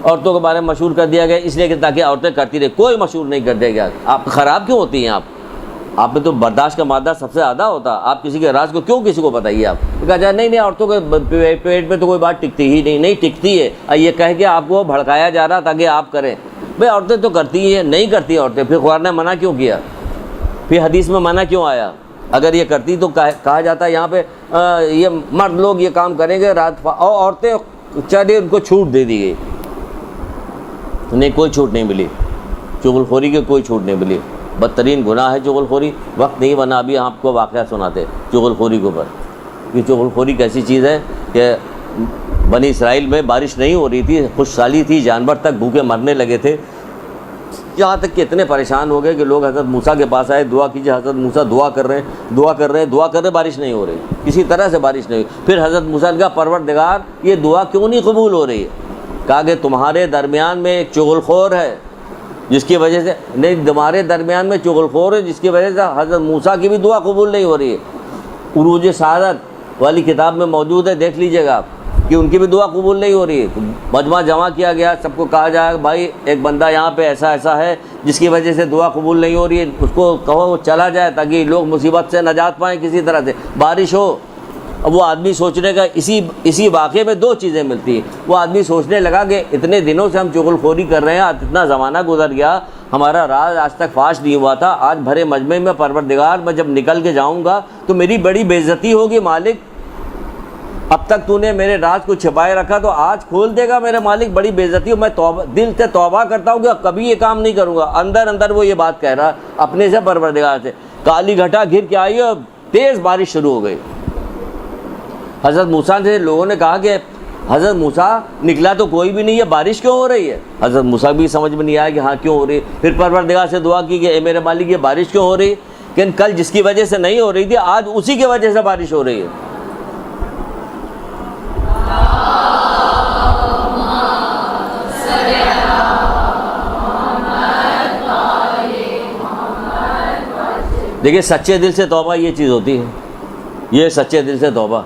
عورتوں کے بارے میں مشہور کر دیا گیا، اس لیے کہ تاکہ عورتیں کرتی رہے، کوئی مشہور نہیں کر دے گا۔ آپ خراب کیوں ہوتی ہیں؟ آپ میں تو برداشت کا مادہ سب سے زیادہ ہوتا، آپ کسی کے راز کو کیوں کسی کو بتائیے؟ آپ کہا جائے نہیں عورتوں کے پیٹ میں تو کوئی بات ٹکتی ہی نہیں ٹکتی ہے، یہ کہہ کے آپ کو بھڑکایا جا رہا تاکہ آپ کریں۔ بھئی عورتیں تو کرتی ہی ہیں، نہیں کرتی عورتیں، پھر قرآن نے منع کیوں کیا؟ پھر حدیث میں منع کیوں آیا؟ اگر یہ کرتی تو کہا جاتا ہے یہاں پہ یہ مرد لوگ یہ کام کریں گے رات، اور عورتیں چلے ان کو چھوٹ دے دی گئی، نہیں کوئی چھوٹ نہیں ملی، چغل خوری کی کوئی چھوٹ نہیں ملی۔ بدترین گناہ ہے چغل خوری، وقت نہیں بنا ابھی آپ کو واقعہ سناتے چغل خوری کے اوپر۔ یہ چغل خوری کیسی چیز ہے کہ بنی اسرائیل میں بارش نہیں ہو رہی تھی، خوشحالی تھی، جانور تک بھوکے مرنے لگے تھے، یہاں تک کہ اتنے پریشان ہو گئے کہ لوگ حضرت موسیٰ کے پاس آئے، دعا کیجیے۔ حضرت موسیٰ دعا کر رہے ہیں، بارش نہیں ہو رہی، کسی طرح سے بارش نہیں ہوئی۔ پھر حضرت موسیٰ نے کہا پروردگار یہ دعا کیوں نہیں قبول ہو رہی ہے؟ کہا کہ تمہارے درمیان میں ایک چغل خور ہے جس کی وجہ سے، نہیں تمہارے درمیان میں چغل خور ہے جس کی وجہ سے حضرت موسیٰ کی بھی دعا قبول نہیں ہو رہی ہے۔ عروج سعادت والی کتاب میں موجود ہے، دیکھ لیجئے گا آپ کہ ان کی بھی دعا قبول نہیں ہو رہی ہے۔ مجمع جمع کیا گیا، سب کو کہا جائے بھائی ایک بندہ یہاں پہ ایسا ہے جس کی وجہ سے دعا قبول نہیں ہو رہی ہے، اس کو کہو وہ چلا جائے تاکہ لوگ مصیبت سے نجات پائیں، کسی طرح سے بارش ہو۔ اب وہ آدمی سوچنے کا اسی واقعے میں 2 چیزیں ملتی ہیں۔ وہ آدمی سوچنے لگا کہ اتنے دنوں سے ہم چغل خوری کر رہے ہیں، اتنا زمانہ گزر گیا، ہمارا راز آج تک فاش نہیں ہوا تھا، آج بھرے مجمع میں پروردگار میں جب نکل کے جاؤں گا تو میری بڑی بے عزتی ہوگی مالک، اب تک تو نے میرے راز کو چھپائے رکھا تو آج کھول دے گا میرے مالک، بڑی بے عزتی ہو۔ میں دل سے توبہ کرتا ہوں کہ کبھی یہ کام نہیں کروں گا۔ اندر وہ یہ بات کہہ رہا اپنے سے پروردگار سے۔ کالی گھٹا گھر کے آئی اور تیز بارش شروع ہو گئی۔ حضرت موسیٰ سے لوگوں نے کہا کہ حضرت موسیٰ نکلا تو کوئی بھی نہیں ہے، بارش کیوں ہو رہی ہے؟ حضرت موسیٰ بھی سمجھ میں نہیں آیا کہ ہاں کیوں ہو رہی ہے۔ پھر پروردگار سے دعا کی کہ اے میرے مالک یہ بارش کیوں ہو رہی ہے؟ کہ کل جس کی وجہ سے نہیں ہو رہی تھی آج اسی کی وجہ سے بارش ہو رہی ہے۔ دیکھیے سچے دل سے توبہ یہ چیز ہوتی ہے، یہ سچے دل سے توبہ،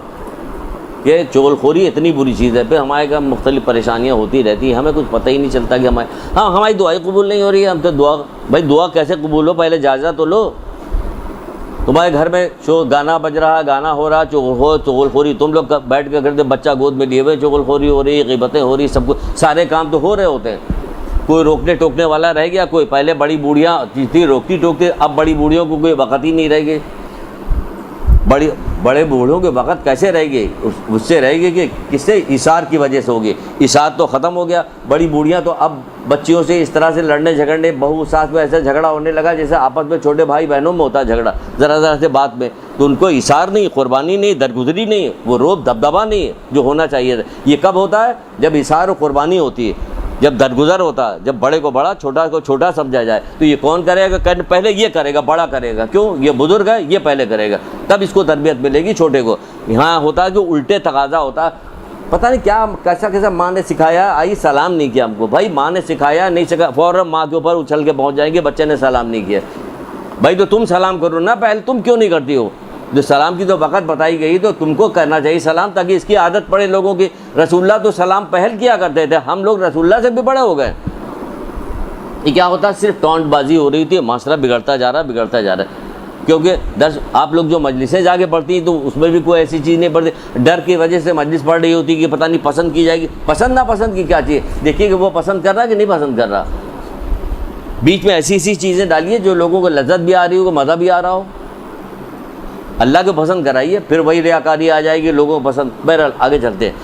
کہ چغل خوری اتنی بری چیز ہے۔ پھر ہمارے گھر مختلف پریشانیاں ہوتی رہتی ہیں، ہمیں کچھ پتہ ہی نہیں چلتا کہ ہماری دعائیں قبول نہیں ہو رہی ہے۔ ہم تو دعا، بھائی دعا کیسے قبول ہو پہلے جائزہ تو لو۔ تمہارے گھر میں گانا بج رہا، گانا ہو رہا، چغل خوری، تم لوگ بیٹھ کے کرتے، بچہ گود میں لیے ہوئے، چغل خوری ہو رہی، غیبتیں ہو رہی، سب کچھ، سارے کام تو ہو رہے ہوتے ہیں. کوئی روکنے ٹوکنے والا رہ گیا؟ کوئی. پہلے بڑی بوڑھیاں تھی روکتی ٹوکتی، اب بڑی بوڑھیوں کو کوئی وقت ہی نہیں رہ گئی. بڑے بوڑھوں کے وقت کیسے رہ گئی؟ اس سے رہ گئی کہ کس سے؟ ایثار کی وجہ سے ہوگی. ایثار تو ختم ہو گیا. بڑی بوڑھیاں تو اب بچیوں سے اس طرح سے لڑنے جھگڑنے، بہو ساس میں ایسا جھگڑا ہونے لگا جیسے آپس میں چھوٹے بھائی بہنوں میں ہوتا ہے جھگڑا، ذرا ذرا سے بات میں. تو ان کو ایثار نہیں، قربانی نہیں، درگزری نہیں، وہ روب دبدبا نہیں ہے جو ہونا چاہیے تھا. یہ کب ہوتا ہے؟ جب ایثار و قربانی ہوتی ہے، جب درگزر ہوتا ہے، جب بڑے کو بڑا، چھوٹا کو چھوٹا سمجھا جائے. تو یہ کون کرے گا؟ پہلے یہ کرے گا، بڑا کرے گا. کیوں؟ یہ بزرگ ہے، یہ پہلے کرے گا، تب اس کو تربیت ملے گی چھوٹے کو. یہاں ہوتا ہے کہ الٹے تقاضا ہوتا ہے. پتہ نہیں کیا کیسا ماں نے سکھایا. آئی سلام نہیں کیا ہم کو. بھائی ماں نے سکھایا نہیں سکھایا، فوراً ماں کے اوپر اچھل کے پہنچ جائیں گے، بچے نے سلام نہیں کیا. بھائی تو تم سلام کرو نا پہلے، تم کیوں نہیں کرتی ہو؟ جو سلام کی تو وقت بتائی گئی تو تم کو کرنا چاہیے سلام، تاکہ اس کی عادت پڑے لوگوں کی. رسول اللہ تو سلام پہل کیا کرتے تھے، ہم لوگ رسول اللہ سے بھی بڑے ہو گئے. یہ کیا ہوتا ہے؟ صرف ٹونٹ بازی ہو رہی تھی، معاشرہ بگڑتا جا رہا ہے. کیونکہ آپ لوگ جو مجلسیں جا کے پڑھتی ہیں تو اس میں بھی کوئی ایسی چیز نہیں پڑھتی. ڈر کی وجہ سے مجلس پڑھ رہی ہوتی کہ پتہ نہیں پسند کی جائے گی. پسند نہ پسند کی کیا چیز، دیکھیے کہ وہ پسند کر رہا ہے کہ نہیں پسند کر رہا. بیچ میں ایسی چیزیں ڈالیے جو لوگوں کو لذت بھی آ رہی ہو، مزہ بھی آ رہا ہو. اللہ کو پسند کرائیے، پھر وہی ریاکاری آ جائے گی، لوگوں کو پسند. بہرحال آگے چلتے ہیں.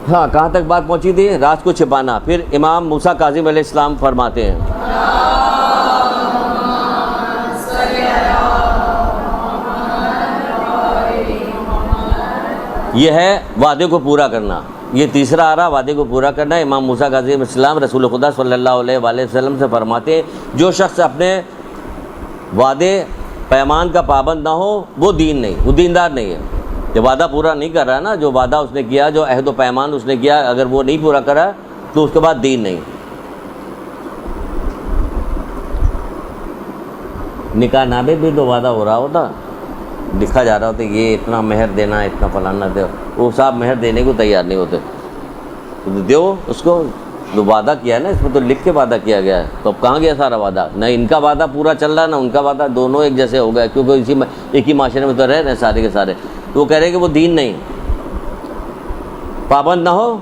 ہاں کہاں تک بات پہنچی تھی؟ راز کو چھپانا. پھر امام موسیٰ کاظم علیہ السلام فرماتے ہیں، یہ ہے وعدے کو پورا کرنا. یہ تیسرا آ رہا، وعدے کو پورا کرنا. امام موسیٰ کاظم علیہ السلام رسول خدا صلی اللہ علیہ وآلہ وسلم سے فرماتے ہیں، جو شخص اپنے وعدے پیمان کا پابند نہ ہو وہ دین نہیں، وہ دیندار نہیں ہے. جو وعدہ پورا نہیں کر رہا نا، جو وعدہ اس نے کیا، جو عہد و پیمان اس نے کیا، اگر وہ نہیں پورا کرا تو اس کے بعد دین نہیں. نکاح نامے بھی تو وعدہ ہو رہا ہوتا، لکھا جا رہا ہوتا یہ اتنا مہر دینا، اتنا فلانا دے. وہ صاحب مہر دینے کو تیار نہیں ہوتے. دیو اس کو، جو وعدہ کیا ہے نا، اس میں تو لکھ کے وعدہ کیا گیا ہے. تو اب کہاں گیا سارا وعدہ؟ نہ ان کا وعدہ پورا چل رہا ہے، نہ ان کا وعدہ. دونوں ایک جیسے ہو گئے، کیونکہ ایک ہی معاشرے میں تو رہ رہے ہیں سارے کے سارے. تو وہ کہہ رہے ہیں کہ وہ دین نہیں، پابند نہ ہو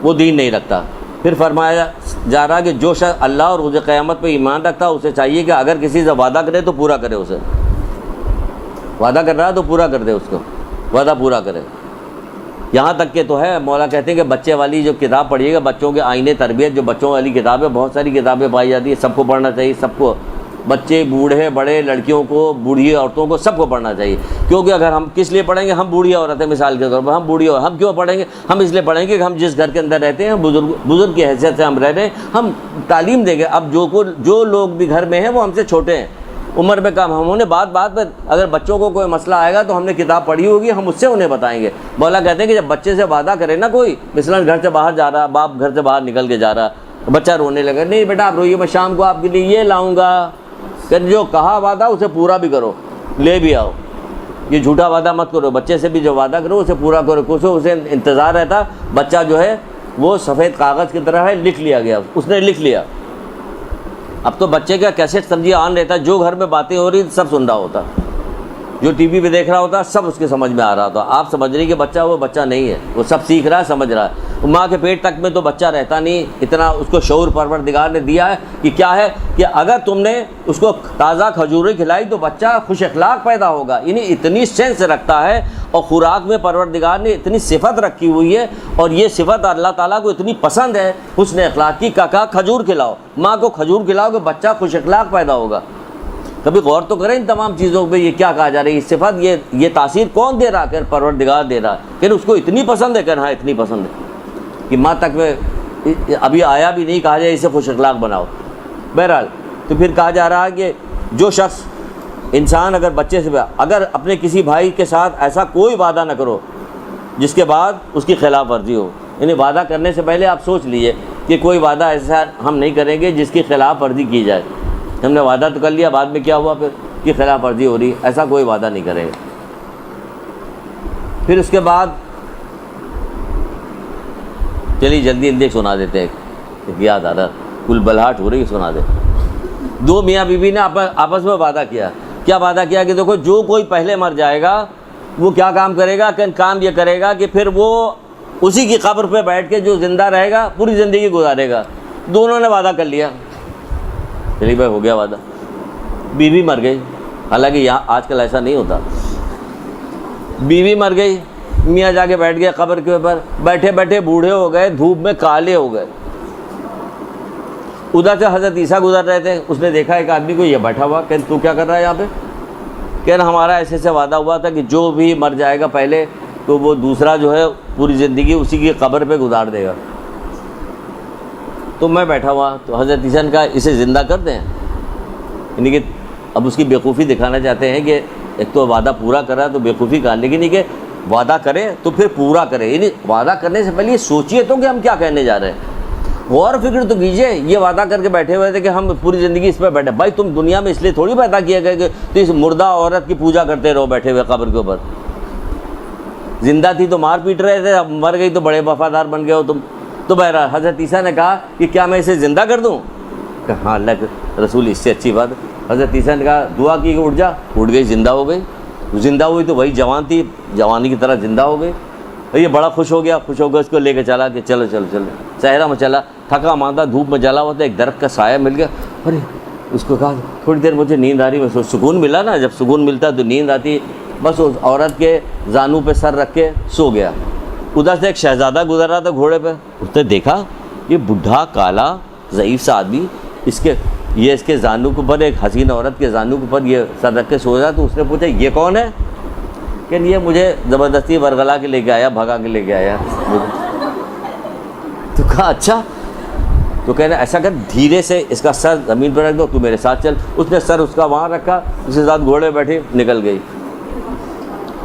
وہ دین نہیں رکھتا. پھر فرمایا جا رہا کہ جو شخص اللہ اور روز قیامت پہ ایمان رکھتا اسے چاہیے کہ اگر کسی سے وعدہ کرے تو پورا کرے. اسے وعدہ کر رہا ہے تو پورا کر دے، اس کو وعدہ پورا کرے. یہاں تک کہ تو ہے، مولا کہتے ہیں کہ بچے والی جو کتاب پڑھیے گا، بچوں کے آئینے تربیت، جو بچوں والی کتاب ہے، بہت ساری کتابیں پائی جاتی ہیں، سب کو پڑھنا چاہیے. سب کو، بچے، بوڑھے، بڑے، لڑکیوں کو، بوڑھی عورتوں کو، سب کو پڑھنا چاہیے. کیونکہ اگر ہم کس لیے پڑھیں گے؟ ہم بوڑھی عورت ہیں مثال کے طور پر، ہم بوڑھی عورت، ہم کیوں پڑھیں گے؟ ہم اس لیے پڑھیں گے کہ ہم جس گھر کے اندر رہتے ہیں، بزرگ کی حیثیت سے ہم رہ رہے ہیں، ہم تعلیم دیں گے. اب جو لوگ بھی گھر میں ہیں وہ ہم سے چھوٹے ہیں، عمر میں کم، ہم انہیں بات میں اگر بچوں کو کوئی مسئلہ آئے گا تو ہم نے کتاب پڑھی ہوگی، ہم اس سے انہیں بتائیں گے. مولا کہتے ہیں کہ جب بچے سے وعدہ کرے نا کوئی، مثلاً گھر سے باہر جا رہا، باپ گھر سے باہر نکل کے جا رہا، بچہ رونے لگا، نہیں بیٹا آپ روئیے، میں شام کو آپ کے لیے یہ لاؤں گا. کہ جو کہا وعدہ اسے پورا بھی کرو، لے بھی آؤ. یہ جھوٹا وعدہ مت کرو. بچے سے بھی جو وعدہ کرو اسے پورا کرو. کچھ اسے انتظار رہتا، بچہ جو ہے وہ سفید کاغذ کی طرح ہے، لکھ لیا گیا، اس نے لکھ لیا. اب تو بچے کا کیسٹ سمجھیے آن رہتا ہے، جو گھر میں باتیں ہو رہی سب سن رہا ہوتا، جو ٹی وی پہ دیکھ رہا ہوتا سب اس کے سمجھ میں آ رہا ہوتا. آپ سمجھ رہی کہ بچہ وہ بچہ نہیں ہے، وہ سب سیکھ رہا ہے، سمجھ رہا ہے. ماں کے پیٹ تک میں تو بچہ رہتا نہیں. اتنا اس کو شعور پروردگار نے دیا ہے کہ کیا ہے کہ اگر تم نے اس کو تازہ کھجوریں کھلائی تو بچہ خوش اخلاق پیدا ہوگا. یعنی اتنی سینس رکھتا ہے، اور خوراک میں پروردگار نے اتنی صفت رکھی ہوئی ہے، اور یہ صفت اللہ تعالیٰ کو اتنی پسند ہے حسن اخلاق کی. کہا کھجور کھلاؤ، ماں کو کھجور کھلاؤ کہ بچہ خوش اخلاق پیدا ہوگا. کبھی غور تو کریں ان تمام چیزوں پہ. یہ کیا کہا جا رہا ہے؟ یہ صفت، یہ تاثیر کون دے رہا ہے؟ کہ پروردگار دے رہا ہے. کہ اس کو اتنی پسند ہے، کہ ہاں اتنی پسند ہے کہ ماں تک میں ابھی آیا بھی نہیں کہا جائے اسے خوش اخلاق بناؤ. بہرحال تو پھر کہا جا رہا ہے کہ جو شخص، انسان اگر بچے سے، اگر اپنے کسی بھائی کے ساتھ ایسا کوئی وعدہ نہ کرو جس کے بعد اس کی خلاف ورزی ہو. یعنی وعدہ کرنے سے پہلے آپ سوچ لیجئے کہ کوئی وعدہ ایسا ہم نہیں کریں گے جس کی خلاف ورزی کی جائے. ہم نے وعدہ تو کر لیا، بعد میں کیا ہوا؟ پھر کی خلاف ورزی ہو رہی. ایسا کوئی وعدہ نہیں کریں گے. پھر اس کے بعد چلیے جلدی سنا دیتے ہیں، یاد آ رہا، کل بلہاٹ ہو رہی، سنا دے. دو میاں بیوی نے آپس میں وعدہ کیا. کیا وعدہ کیا کہ دیکھو جو کوئی پہلے مر جائے گا وہ کیا کام کرے گا, کہ کام یہ کرے گا کہ پھر وہ اسی کی قبر پہ بیٹھ کے جو زندہ رہے گا پوری زندگی گزارے گا. دونوں نے وعدہ کر لیا, چلیے بھائی ہو گیا وعدہ. بیوی مر گئی, حالانکہ یہاں آج کل ایسا نہیں ہوتا. بیوی مر گئی, میاں جا کے بیٹھ گئے قبر کے اوپر, بیٹھے بیٹھے بوڑھے ہو گئے, دھوپ میں کالے ہو گئے. ادھر سے حضرت عیسیٰ گزر رہے تھے, اس نے دیکھا ایک آدمی کو یہ بیٹھا ہوا, کہ تو کیا کر رہا ہے یہاں پہ؟ کہ ہمارا ایسے سے وعدہ ہوا تھا کہ جو بھی مر جائے گا پہلے تو وہ دوسرا جو ہے پوری زندگی اسی کی قبر پہ گزار دے گا. تو میں بیٹھا ہوا, تو حضرت عیسیٰ نے کہا اسے زندہ کر دیں. یعنی کہ اب اس کی بیوقوفی دکھانا چاہتے ہیں کہ ایک تو وعدہ پورا کرا تو بیوقوفی کا, لیکن یہ کہ وعدہ کرے تو پھر پورا کرے. یعنی وعدہ کرنے سے پہلے یہ سوچیے تو کہ ہم کیا کہنے جا رہے ہیں, غور فکر تو کیجئے. یہ وعدہ کر کے بیٹھے ہوئے تھے کہ ہم پوری زندگی اس پہ بیٹھے. بھائی تم دنیا میں اس لیے تھوڑی پیدا کیے گئے کہ تو اس مردہ عورت کی پوجا کرتے رہو بیٹھے ہوئے قبر کے اوپر. زندہ تھی تو مار پیٹ رہے تھے, اب مر گئی تو بڑے وفادار بن گئے ہو تم. تو بہرحال حضرت عیسیٰ نے کہا کہ کیا میں اسے زندہ کر دوں؟ کہ ہاں اللہ کے رسول اس سے اچھی بات. حضرت عیسیٰ نے کہا دعا کی کہ اٹھ جا. اٹھ گئی, زندہ ہو گئی. زندہ ہوئی تو وہی جوان تھی, جوانی کی طرح زندہ ہو گئی. یہ بڑا خوش ہو گیا, اس کو لے کے چلا کہ چلو چلو چلو. صحرا میں چلا, تھکا ماندہ, دھوپ میں جلا ہوا تھا, ایک درخت کا سایہ مل گیا. ارے اس کو کہا تھوڑی دیر مجھے نیند آ رہی. میں سکون ملا نا, جب سکون ملتا ہے تو نیند آتی. بس اس عورت کے زانو پہ سر رکھ کے سو گیا. ادھر سے ایک شہزادہ گزر رہا تھا گھوڑے پہ. اس نے دیکھا یہ بڈھا کالا ضعیف سا آدمی اس کے زانو کے اوپر, ایک حسین عورت کے زانو کے اوپر یہ سر رکھ کے سو رہا. تو اس نے پوچھا یہ کون ہے؟ کہ یہ مجھے زبردستی ورغلا کے لے کے آیا, بھگا کے لے کے آیا. تو کہا اچھا. تو کہنا ایسا کر دھیرے سے اس کا سر زمین پر رکھ دو, تو میرے ساتھ چل. اس نے سر اس کا وہاں رکھا, اس کے ساتھ گھوڑے بیٹھے نکل گئی.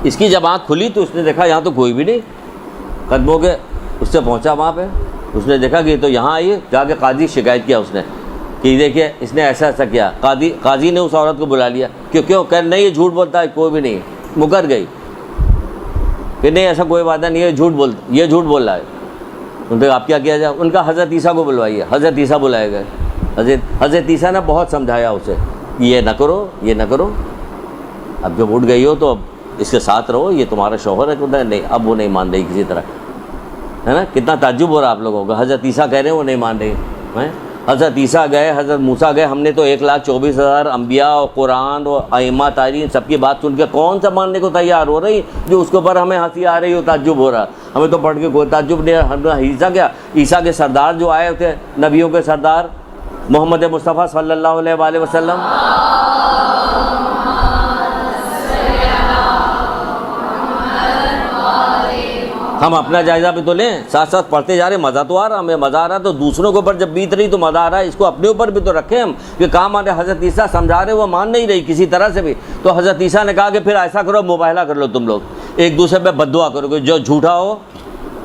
اس کی جب آنکھ کھلی تو اس نے دیکھا یہاں تو کوئی بھی نہیں. قدموں کے اس سے پہنچا وہاں پہ, اس نے دیکھا کہ یہ تو یہاں آئی ہے. جا کے قاضی شکایت کیا اس نے کہ دیکھیے اس نے ایسا ایسا کیا. قاضی نے اس عورت کو بلا لیا. کیوں کہ نہیں یہ جھوٹ بولتا ہے, کوئی بھی نہیں. مکر گئی کہ نہیں ایسا کوئی وعدہ نہیں ہے, یہ جھوٹ بول رہا ہے. ان پہ آپ کیا کیا جائے؟ ان کا حضرت عیسیٰ کو بلوائیے. حضرت عیسیٰ بلائے گئے. حضرت عیسیٰ نے بہت سمجھایا اسے, یہ نہ کرو یہ نہ کرو. اب جب اٹھ گئی ہو تو اب اس کے ساتھ رہو, یہ تمہارا شوہر ہے. نہیں, اب وہ نہیں مان رہی کسی طرح, ہے نا. کتنا تعجب ہو رہا آپ لوگوں کا. حضرت عیسیٰ کہہ رہے ہیں وہ نہیں مان رہی ہیں. حضرت عیسیٰ گئے, حضرت موسیٰ گئے. ہم نے تو 1,24,000 انبیاء اور قرآن اور ائمہ تاریخ سب کی بات سن کے کون سا ماننے کو تیار ہو رہی جو اس کے اوپر ہمیں ہنسی آ رہی ہو, تعجب ہو رہا. ہمیں تو پڑھ کے کوئی تعجب نہیں. عیسیٰ کے سردار جو آئے تھے, نبیوں کے سردار محمد مصطفیٰ صلی اللہ علیہ وآلہ وسلم, ہم اپنا جائزہ بھی تو لیں. ساتھ ساتھ پڑھتے جا رہے, مزہ تو آ رہا, ہمیں مزہ آ رہا. تو دوسروں کے اوپر جب بیت رہی تو مزہ آ رہا ہے, اس کو اپنے اوپر بھی تو رکھیں ہم کہ کام آنے. حضرت عیسیٰ سمجھا رہے, وہ مان نہیں رہی کسی طرح سے بھی. تو حضرت عیسیٰ نے کہا کہ پھر ایسا کرو, مباہلہ کر لو تم لوگ, ایک دوسرے پہ بد دعا کرو کہ جو جھوٹا ہو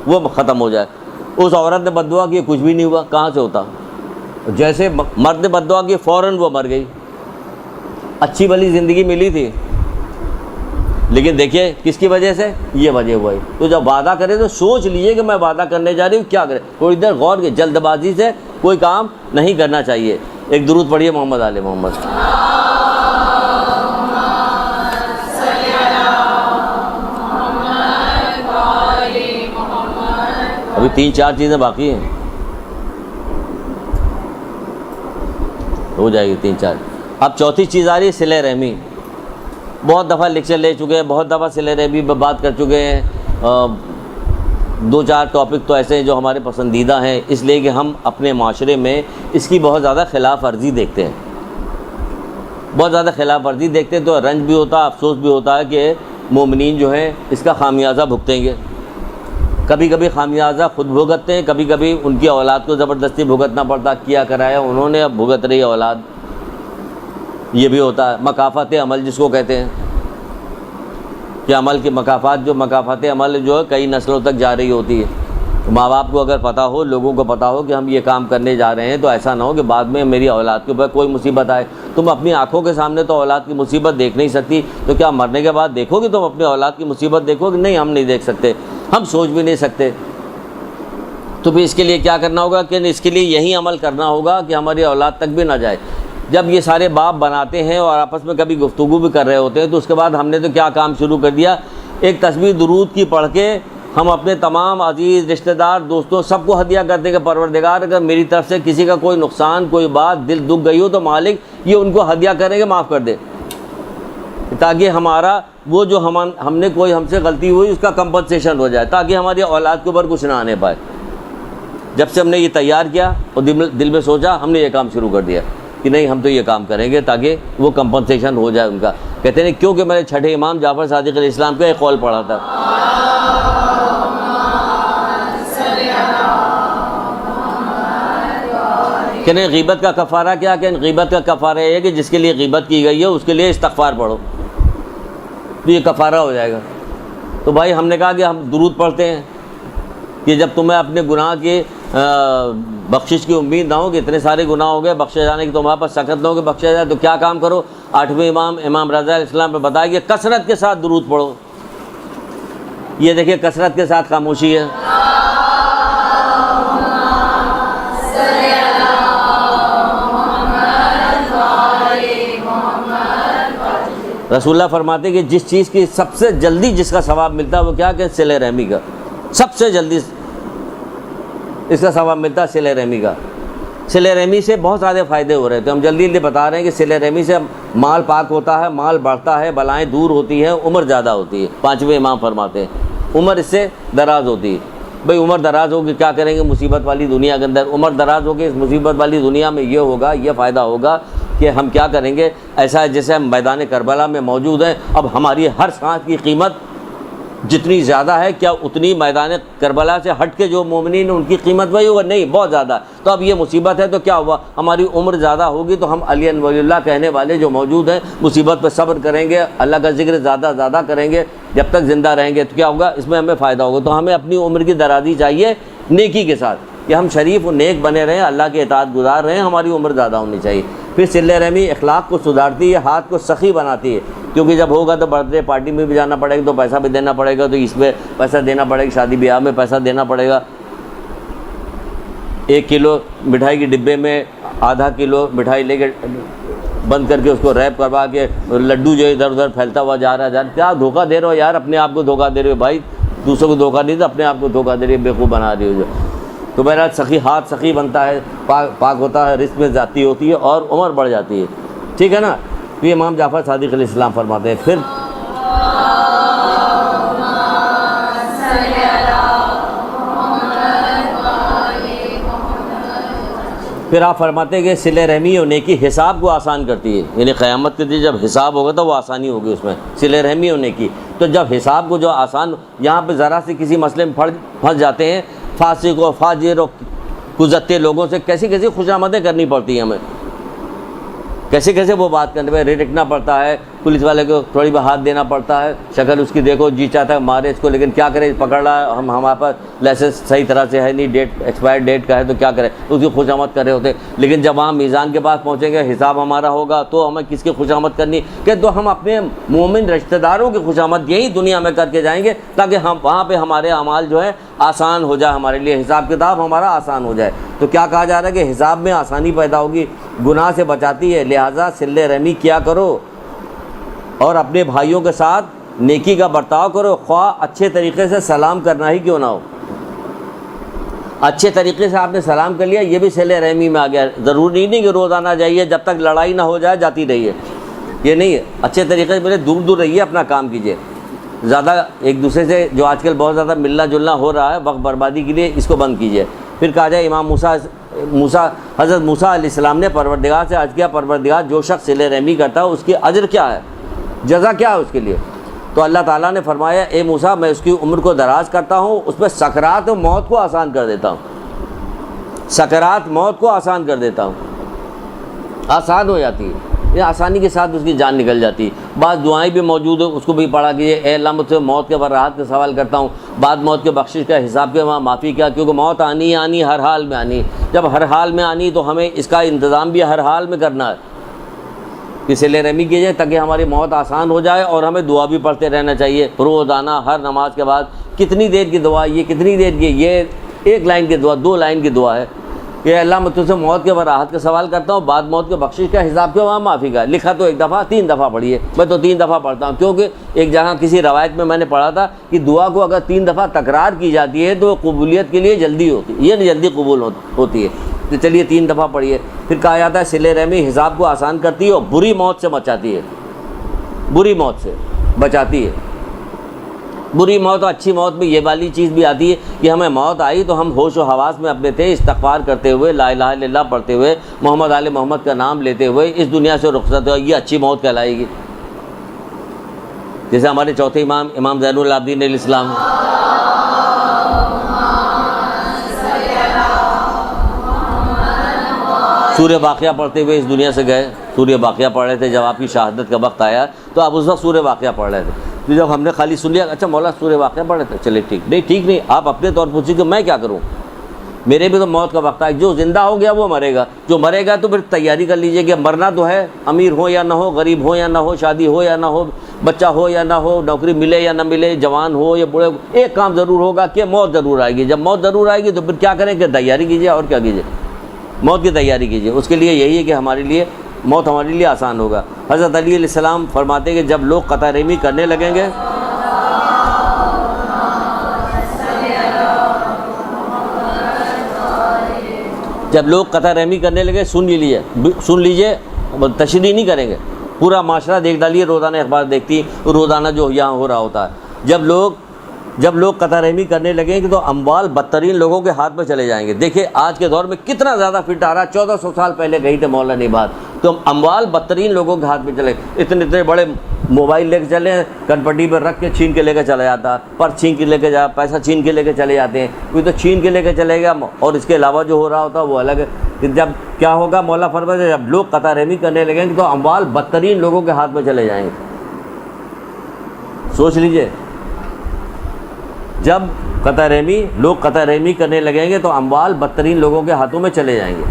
وہ ختم ہو جائے. اس عورت نے بد دعا کی, کچھ بھی نہیں ہوا. کہاں سے ہوتا؟ جیسے مرد نے بد دعا کی فوراً وہ مر گئی. اچھی بھلی زندگی ملی تھی, لیکن دیکھیے کس کی وجہ سے یہ وجہ ہوا ہے. تو جب وعدہ کرے تو سوچ لیجیے کہ میں وعدہ کرنے جا رہی ہوں, کیا کرے. تھوڑی دیر غور کے, جلد بازی سے کوئی کام نہیں کرنا چاہیے. ایک درود پڑھیے محمد آل محمد. ابھی 3-4 چیزیں باقی ہیں, ہو جائے گی 3-4. اب چوتھی چیز آ رہی ہے صلہ رحمی. بہت دفعہ لیکچر لے چکے ہیں, بہت دفعہ صلہ رحمی پہ بات کر چکے ہیں. 2-4 ٹاپک تو ایسے ہیں جو ہمارے پسندیدہ ہیں, اس لیے کہ ہم اپنے معاشرے میں اس کی بہت زیادہ خلاف ورزی دیکھتے ہیں. بہت زیادہ خلاف ورزی دیکھتے ہیں تو رنج بھی ہوتا ہے, افسوس بھی ہوتا ہے کہ مومنین جو ہیں اس کا خامیازہ بھگتیں گے. کبھی کبھی خامیازہ خود بھگتتے ہیں, کبھی کبھی ان کی اولاد کو زبردستی بھگتنا پڑتا. کیا کرایا انہوں نے, اب بھگت رہی ہے اولاد. یہ بھی ہوتا ہے. مکافات عمل جس کو کہتے ہیں کہ عمل کی مکافات, جو مکافات عمل جو ہے کئی نسلوں تک جا رہی ہوتی ہے. ماں باپ کو اگر پتہ ہو, لوگوں کو پتہ ہو کہ ہم یہ کام کرنے جا رہے ہیں, تو ایسا نہ ہو کہ بعد میں میری اولاد کے اوپر کوئی مصیبت آئے. تم اپنی آنکھوں کے سامنے تو اولاد کی مصیبت دیکھ نہیں سکتی, تو کیا مرنے کے بعد دیکھو گے تم اپنی اولاد کی مصیبت دیکھو گے؟ نہیں, ہم نہیں دیکھ سکتے, ہم سوچ بھی نہیں سکتے. تو پھر اس کے لیے کیا کرنا ہوگا کہ اس کے لیے یہی عمل کرنا ہوگا کہ ہماری اولاد تک بھی نہ جائے. جب یہ سارے باب بناتے ہیں اور آپس میں کبھی گفتگو بھی کر رہے ہوتے ہیں تو اس کے بعد ہم نے تو کیا کام شروع کر دیا، ایک تسبیح درود کی پڑھ کے ہم اپنے تمام عزیز رشتہ دار دوستوں سب کو ہدیہ کرتے ہیں کہ پروردگار اگر میری طرف سے کسی کا کوئی نقصان کوئی بات دل دکھ گئی ہو تو مالک یہ ان کو ہدیہ کریں گے، معاف کر دے، تاکہ ہمارا وہ جو ہم نے کوئی ہم سے غلطی ہوئی اس کا کمپنسیشن ہو جائے، تاکہ ہماری اولاد کے اوپر کچھ نہ آنے پائے۔ جب سے ہم نے یہ تیار کیا اور دل میں سوچا، ہم نے یہ کام شروع کر دیا کہ نہیں ہم تو یہ کام کریں گے تاکہ وہ کمپنسیشن ہو جائے ان کا۔ کہتے ہیں کیونکہ میں نے چھٹے امام جعفر صادق علیہ السلام کا ایک قول پڑھا تھا، کہ نہیں غیبت کا کفارہ کیا، کہ غیبت کا کفارہ یہ ہے کہ جس کے لیے غیبت کی گئی ہے اس کے لیے استغفار پڑھو تو یہ کفارہ ہو جائے گا۔ تو بھائی ہم نے کہا کہ ہم درود پڑھتے ہیں کہ جب تمہیں اپنے گناہ کی بخشش کی امید نہ ہو کہ اتنے سارے گناہ ہو گئے بخشے جانے کی، تمہارے پاس سخت نہ ہو کہ بخشے جائے، تو کیا کام کرو؟ 8ویں امام رضا علیہ السلام پہ بتایا کہ کثرت کے ساتھ درود پڑھو۔ یہ دیکھیے کثرت کے ساتھ خاموشی ہے، رسول اللہ فرماتے ہیں کہ جس چیز کی سب سے جلدی جس کا ثواب ملتا ہے وہ کیا کہ صلہ رحمی کا، سب سے جلدی اس کا ثواب ملتا ہے صلہ رحمی کا۔ صلہ رحمی سے بہت سارے فائدے ہو رہے تھے، ہم جلدی بتا رہے ہیں کہ صلہ رحمی سے مال پاک ہوتا ہے، مال بڑھتا ہے، بلائیں دور ہوتی ہیں، عمر زیادہ ہوتی ہے۔ 5ویں امام فرماتے ہیں عمر اس سے دراز ہوتی ہے۔ بھئی عمر دراز ہوگی کیا کریں گے مصیبت والی دنیا کے اندر؟ عمر دراز ہوگی اس مصیبت والی دنیا میں یہ ہوگا، یہ فائدہ ہوگا کہ ہم کیا کریں گے، ایسا ہے جیسے ہم میدان کربلا میں موجود ہیں، اب ہماری ہر سانس کی قیمت جتنی زیادہ ہے کیا اتنی میدان کربلا سے ہٹ کے جو مومنین ان کی قیمت وہی ہوگا؟ نہیں، بہت زیادہ۔ تو اب یہ مصیبت ہے تو کیا ہوا، ہماری عمر زیادہ ہوگی تو ہم علی ولی اللہ کہنے والے جو موجود ہیں مصیبت پہ صبر کریں گے، اللہ کا ذکر زیادہ زیادہ کریں گے جب تک زندہ رہیں گے، تو کیا ہوگا اس میں ہمیں فائدہ ہوگا۔ تو ہمیں اپنی عمر کی درازی چاہیے نیکی کے ساتھ کہ ہم شریف و نیک بنے رہیں، اللہ کے اطاعت گزار رہیں، ہماری عمر زیادہ ہونی چاہیے۔ پھر صلہ رحمی اخلاق کو سدھارتی ہے، ہاتھ کو سخی بناتی ہے، کیونکہ جب ہوگا تو برتھ ڈے پارٹی میں بھی جانا پڑے گا تو پیسہ بھی دینا پڑے گا، تو اس میں پیسہ دینا پڑے گا، شادی بیاہ میں پیسہ دینا پڑے گا۔ 1 کلو مٹھائی کے ڈبے میں آدھا کلو مٹھائی لے کے بند کر کے اس کو ریپ کروا کے لڈو جو ادھر ادھر پھیلتا ہوا جا رہا ہے، کیا دھوکہ دے رہے ہو یار، اپنے آپ کو دھوکہ دے رہے ہو بھائی، دوسروں کو دھوکہ نہیں تو اپنے آپ کو دھوکہ دے رہے ہو، بیوقوف بنا رہے ہو جو۔ تو بہرحال سخی ہاتھ سخی بنتا ہے، پاک ہوتا ہے، رزق میں زیادتی ہوتی ہے اور عمر بڑھ جاتی ہے، ٹھیک ہے نا۔ تو یہ امام جعفر صادق علیہ السلام فرماتے ہیں۔ پھر آپ فرماتے ہیں کہ صلہ رحمی اور نیکی حساب کو آسان کرتی ہے، یعنی قیامت کے دن جب حساب ہوگا تو وہ آسانی ہوگی اس میں، صلہ رحمی اور نیکی۔ تو جب حساب کو جو آسان، یہاں پہ ذرا سے کسی مسئلے میں پھنس جاتے ہیں، فاسق و فاجر و گزرتے لوگوں سے کیسی کیسی خوشامدیں کرنی پڑتی ہیں ہمیں، کیسے کیسے وہ بات کرنے پہ رٹکنا پڑتا ہے، پولیس والے کو تھوڑی بہت ہاتھ دینا پڑتا ہے، شکل اس کی دیکھو جی چاہتا ہے مارے اس کو، لیکن کیا کرے پکڑ رہا ہے، ہمارے پاس لائسنس صحیح طرح سے ہے نہیں، ڈیٹ ایکسپائر ڈیٹ کا ہے تو کیا کرے، اس کی خوشامد کر رہے ہوتے، لیکن جب وہاں میزان کے پاس پہنچیں گے حساب ہمارا ہوگا تو ہمیں کس کی خوشامد کرنی کہ تو ہم اپنے مومن رشتہ داروں کی خوشامد یہی دنیا میں کر کے جائیں گے تاکہ ہم وہاں پہ ہمارے اعمال جو ہے آسان ہو جائے، ہمارے لیے حساب کتاب ہمارا آسان ہو جائے۔ تو کیا کہا جا رہا ہے کہ حساب میں آسانی پیدا ہوگی، گناہ سے بچاتی ہے، لہٰذا صلہ رحمی کیا کرو اور اپنے بھائیوں کے ساتھ نیکی کا برتاؤ کرو، خواہ اچھے طریقے سے سلام کرنا ہی کیوں نہ ہو۔ اچھے طریقے سے آپ نے سلام کر لیا، یہ بھی صلہ رحمی میں آ گیا۔ ضروری نہیں کہ روزانہ جائیے، جب تک لڑائی نہ ہو جائے جاتی رہیے، یہ نہیں ہے۔ اچھے طریقے سے میرے دور دور رہیے، اپنا کام کیجیے، زیادہ ایک دوسرے سے جو آج کل بہت زیادہ ملنا جلنا ہو رہا ہے وقت بربادی کے لیے، اس کو بند کیجیے۔ پھر کہا جائے امام حضرت موسیٰ علیہ السلام نے پروردگار سے عرض کیا، پروردگار جو شخص صلہ رحمی کرتا ہے اس کی اجر کیا ہے، جزا کیا ہے اس کے لیے؟ تو اللہ تعالیٰ نے فرمایا اے موسیٰ میں اس کی عمر کو دراز کرتا ہوں، اس پہ سکرات موت کو آسان کر دیتا ہوں، سکرات موت کو آسان کر دیتا ہوں، آسان ہو جاتی ہے، یہ آسانی کے ساتھ اس کی جان نکل جاتی ہے۔ بعض دعائیں بھی موجود ہیں، اس کو بھی پڑھا کیجیے، اے اللہ مجھ سے موت کے راحت کا سوال کرتا ہوں، بعد موت کے بخشش کا حساب کے وہاں معافی کیا، کیونکہ موت آنی آنی ہر حال میں آنی، جب ہر حال میں آنی تو ہمیں اس کا انتظام بھی ہر حال میں کرنا ہے کہ صلہ رحمی کی جائے تاکہ ہماری موت آسان ہو جائے، اور ہمیں دعا بھی پڑھتے رہنا چاہیے روزانہ ہر نماز کے بعد۔ کتنی دیر کی دعا، یہ کتنی دیر کی، یہ 1 لائن کی دعا، 2 لائن کی دعا ہے کہ اللہ میں تجھ سے موت کے براحت کا سوال کرتا ہوں، بعد موت کے بخشش کا، حساب کے وہاں معافی کا، لکھا تو ایک دفعہ 3 دفعہ پڑھی ہے، میں تو 3 دفعہ پڑھتا ہوں، کیونکہ ایک جگہ کسی روایت میں نے پڑھا تھا کہ دعا کو اگر 3 دفعہ تکرار کی جاتی ہے تو قبولیت کے لیے جلدی ہوتی ہے، یہ نہیں جلدی قبول ہوتی ہے، تو چلیے 3 دفعہ پڑھیے۔ پھر کہا جاتا ہے صلہ رحمی حساب کو آسان کرتی ہے اور بری موت سے بچاتی ہے، بری موت سے بچاتی ہے۔ بری موت اور اچھی موت میں یہ والی چیز بھی آتی ہے کہ ہمیں موت آئی تو ہم ہوش و حواس میں اپنے تھے، استغفار کرتے ہوئے، لا الہ الا اللہ پڑھتے ہوئے، محمد آل محمد کا نام لیتے ہوئے اس دنیا سے رخصت ہو، یہ اچھی موت کہلائے گی۔ جیسے ہمارے چوتھے امام، امام زین العابدین علیہ السلام، سورہ واقعہ پڑھتے ہوئے اس دنیا سے گئے، سورہ واقعہ پڑھ رہے تھے، جب آپ کی شہادت کا وقت آیا تو آپ اس وقت سورہ واقعہ پڑھ رہے تھے، تو جب ہم نے خالی سن لیا اچھا مولا سورہ واقعہ پڑھ رہے تھے، چلے ٹھیک نہیں، آپ اپنے طور پر پوچھیں کہ میں کیا کروں، میرے بھی تو موت کا وقت آئے، جو زندہ ہو گیا وہ مرے گا، جو مرے گا تو پھر تیاری کر لیجئے کہ مرنا تو ہے، امیر ہو یا نہ ہو، غریب ہو یا نہ ہو، شادی ہو یا نہ ہو، بچہ ہو یا نہ ہو، نوکری ملے یا نہ ملے، جوان ہو یا بوڑھے، ایک کام ضرور ہوگا کہ موت ضرور آئے گی۔ جب موت ضرور آئے گی تو پھر کیا کریں کہ تیاری کیجیے، اور کیا کیجیے، موت کی تیاری کیجیے، اس کے لیے یہی ہے کہ ہمارے لیے موت ہمارے لیے آسان ہوگا۔ حضرت علی علیہ السلام فرماتے ہیں کہ جب لوگ قطع رحمی کرنے لگیں گے، جب لوگ قطع رحمی کرنے لگے، سن لیجئے، تشریح نہیں کریں گے، پورا معاشرہ دیکھ ڈالیے، روزانہ اخبار دیکھتی، روزانہ جو یہاں ہو رہا ہوتا ہے، جب لوگ قطع رحمی کرنے لگیں گے تو اموال بدترین لوگوں کے ہاتھ میں چلے جائیں گے۔ دیکھیں آج کے دور میں کتنا زیادہ فٹ آ رہا ہے، 1400 سال پہلے گئی تھے مولانا بات، تو اموال بدترین لوگوں کے ہاتھ میں چلے، اتنے بڑے موبائل لے کے چلے، کنپٹی پر رکھ کے چھین کے لے کے چلا جاتا، پرس چھین کے لے کے جا، پیسہ چھین کے لے کے چلے جاتے ہیں، کوئی تو چھین کے لے کے چلے گا، اور اس کے علاوہ جو ہو رہا ہوتا ہے وہ الگ ہے۔ جب کیا ہوگا مولا فرماتے ہیں جب لوگ قطع رحمی کرنے لگیں گے تو اموال بدترین لوگوں کے ہاتھ میں چلے جائیں گے۔ سوچ لیجئے، جب لوگ قطع رحمی کرنے لگیں گے تو اموال بدترین لوگوں کے ہاتھوں میں چلے جائیں گے،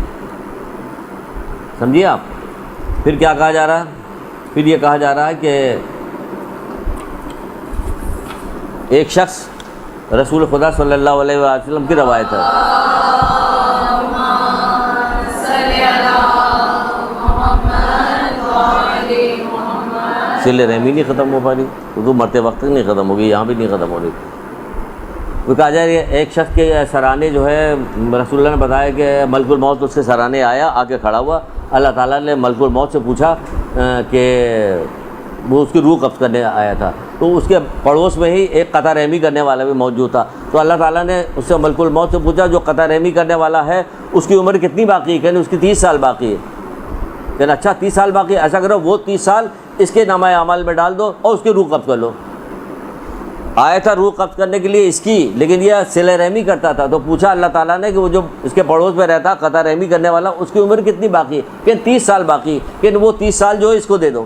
سمجھیے آپ۔ پھر کیا کہا جا رہا ہے؟ پھر یہ کہا جا رہا ہے کہ ایک شخص، رسول خدا صلی اللہ علیہ وسلم کی روایت ہے، صلہ رحمی نہیں ختم ہو پا رہی، اردو مرتے وقت تک نہیں ختم ہوگی، یہاں بھی نہیں ختم ہو رہی۔ وہ کہا جائے ایک شخص کے سرانے جو ہے، رسول اللہ نے بتایا کہ ملک الموت اس کے سرانے آیا، آ کے کھڑا ہوا، اللہ تعالیٰ نے ملک الموت سے پوچھا کہ وہ اس کی روح قبض کرنے آیا تھا، تو اس کے پڑوس میں ہی ایک قطع رحمی کرنے والا بھی موجود تھا، تو اللہ تعالیٰ نے اس سے ملک الموت سے پوچھا جو قطع رحمی کرنے والا ہے اس کی عمر کتنی باقی ہے؟ کہنے اس کی 30 سال باقی ہے۔ کہنا اچھا 30 سال باقی ہے، ایسا کرو وہ 30 سال اس کے نامہ اعمال میں ڈال دو اور اس کی روح قبض کر لو۔ آیا تھا روح قبض کرنے کے لیے اس کی، لیکن یہ صلہ رحمی کرتا تھا، تو پوچھا اللہ تعالیٰ نے کہ وہ جو اس کے پڑوس میں رہتا قطع رحمی کرنے والا اس کی عمر کتنی باقی ہے؟ کہ 30 سال باقی، کہ وہ 30 سال جو ہے اس کو دے دو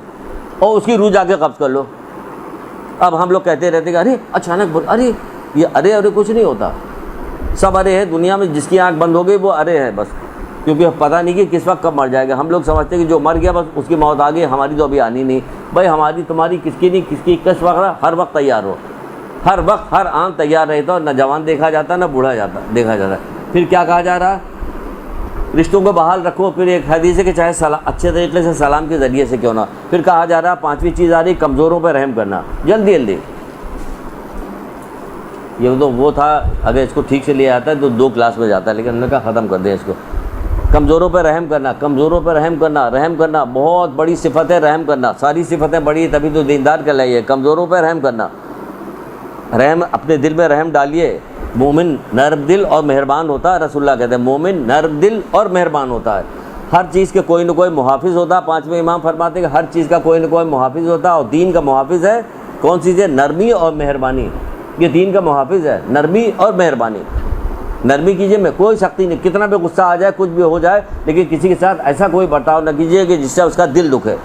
اور اس کی روح جا کے قبض کر لو۔ اب ہم لوگ کہتے رہتے کہ ارے اچانک ارے یہ ارے کچھ نہیں ہوتا، سب ارے ہے دنیا میں، جس کی آنکھ بند ہو گئی وہ ارے ہے بس، کیونکہ پتہ نہیں کہ کس وقت کب مر جائے گا۔ ہم لوگ سمجھتے ہیں کہ جو مر گیا بس اس کی موت آ گئی، ہماری تو ابھی آنی نہیں۔ بھائی ہماری تمہاری کس کی نہیں، کس کی کس وقت، ہر وقت تیار ہو، ہر وقت ہر آن تیار رہتا ہو، نہ جوان دیکھا جاتا نہ بوڑھا دیکھا جاتا ہے۔ پھر کیا کہا جا رہا ہے؟ رشتوں کو بحال رکھو۔ پھر ایک حدیث ہے کہ چاہے اچھے طریقے سے سلام کے ذریعے سے کیوں نہ۔ پھر کہا جا رہا ہے 5ویں چیز آ رہی کمزوروں پہ رحم کرنا، جلدی۔ یہ تو وہ تھا اگر اس کو ٹھیک سے لے آتا ہے تو 2 کلاس میں جاتا ہے، لیکن انہوں نے کہا ختم کر دیں اس کو۔ کمزوروں پہ رحم کرنا، کمزوروں پہ رحم کرنا بہت بڑی صفت ہے، رحم کرنا۔ ساری صفتیں بڑی تبھی تو دیندار کہلائیے۔ کمزوروں پہ رحم کرنا، رحم اپنے دل میں رحم ڈالیے۔ مومن نرم دل اور مہربان ہوتا ہے، رسول اللہ کہتے ہیں مومن نرم دل اور مہربان ہوتا ہے۔ ہر چیز کے کوئی نہ کوئی محافظ ہوتا ہے۔ 5ویں امام فرماتے ہیں کہ ہر چیز کا کوئی نہ کوئی محافظ ہوتا ہے، اور دین کا محافظ ہے کون سی ہے؟ نرمی اور مہربانی۔ یہ دین کا محافظ ہے، نرمی اور مہربانی۔ نرمی کیجیے، میں کوئی سختی نہیں، کتنا بھی غصہ آ جائے کچھ بھی ہو جائے، لیکن کسی کے ساتھ ایسا کوئی برتاؤ نہ کیجیے کہ جس سے اس کا دل دکھے۔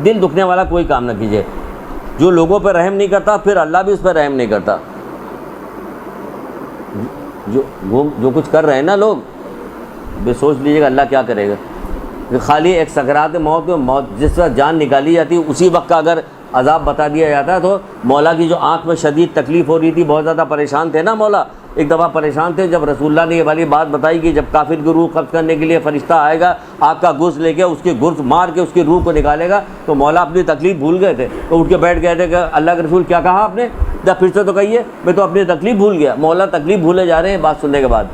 دل دکھنے والا کوئی کام نہ کیجیے۔ جو لوگوں پہ رحم نہیں کرتا پھر اللہ بھی اس پہ رحم نہیں کرتا۔ جو کچھ کر رہے ہیں نا لوگ، بے سوچ لیجیے گا اللہ کیا کرے گا۔ کہ خالی ایک سکرات موت میں جس وقت جان نکالی جاتی ہے اسی وقت کا اگر عذاب بتا دیا جاتا ہے، تو مولا کی جو آنکھ میں شدید تکلیف ہو رہی تھی، بہت زیادہ پریشان تھے نا مولا، ایک دفعہ پریشان تھے جب رسول اللہ نے یہ والی بات بتائی کہ جب کافر کی روح قبض کرنے کے لیے فرشتہ آئے گا، آپ کا گرز لے کے اس کے گرز مار کے اس کی روح کو نکالے گا، تو مولا اپنی تکلیف بھول گئے تھے، تو اٹھ کے بیٹھ گئے تھے کہ اللہ کے رسول کیا کہا آپ نے؟ جب پھر سے تو کہیے، میں تو اپنی تکلیف بھول گیا۔ مولا تکلیف بھولے جا رہے ہیں بات سننے کے بعد،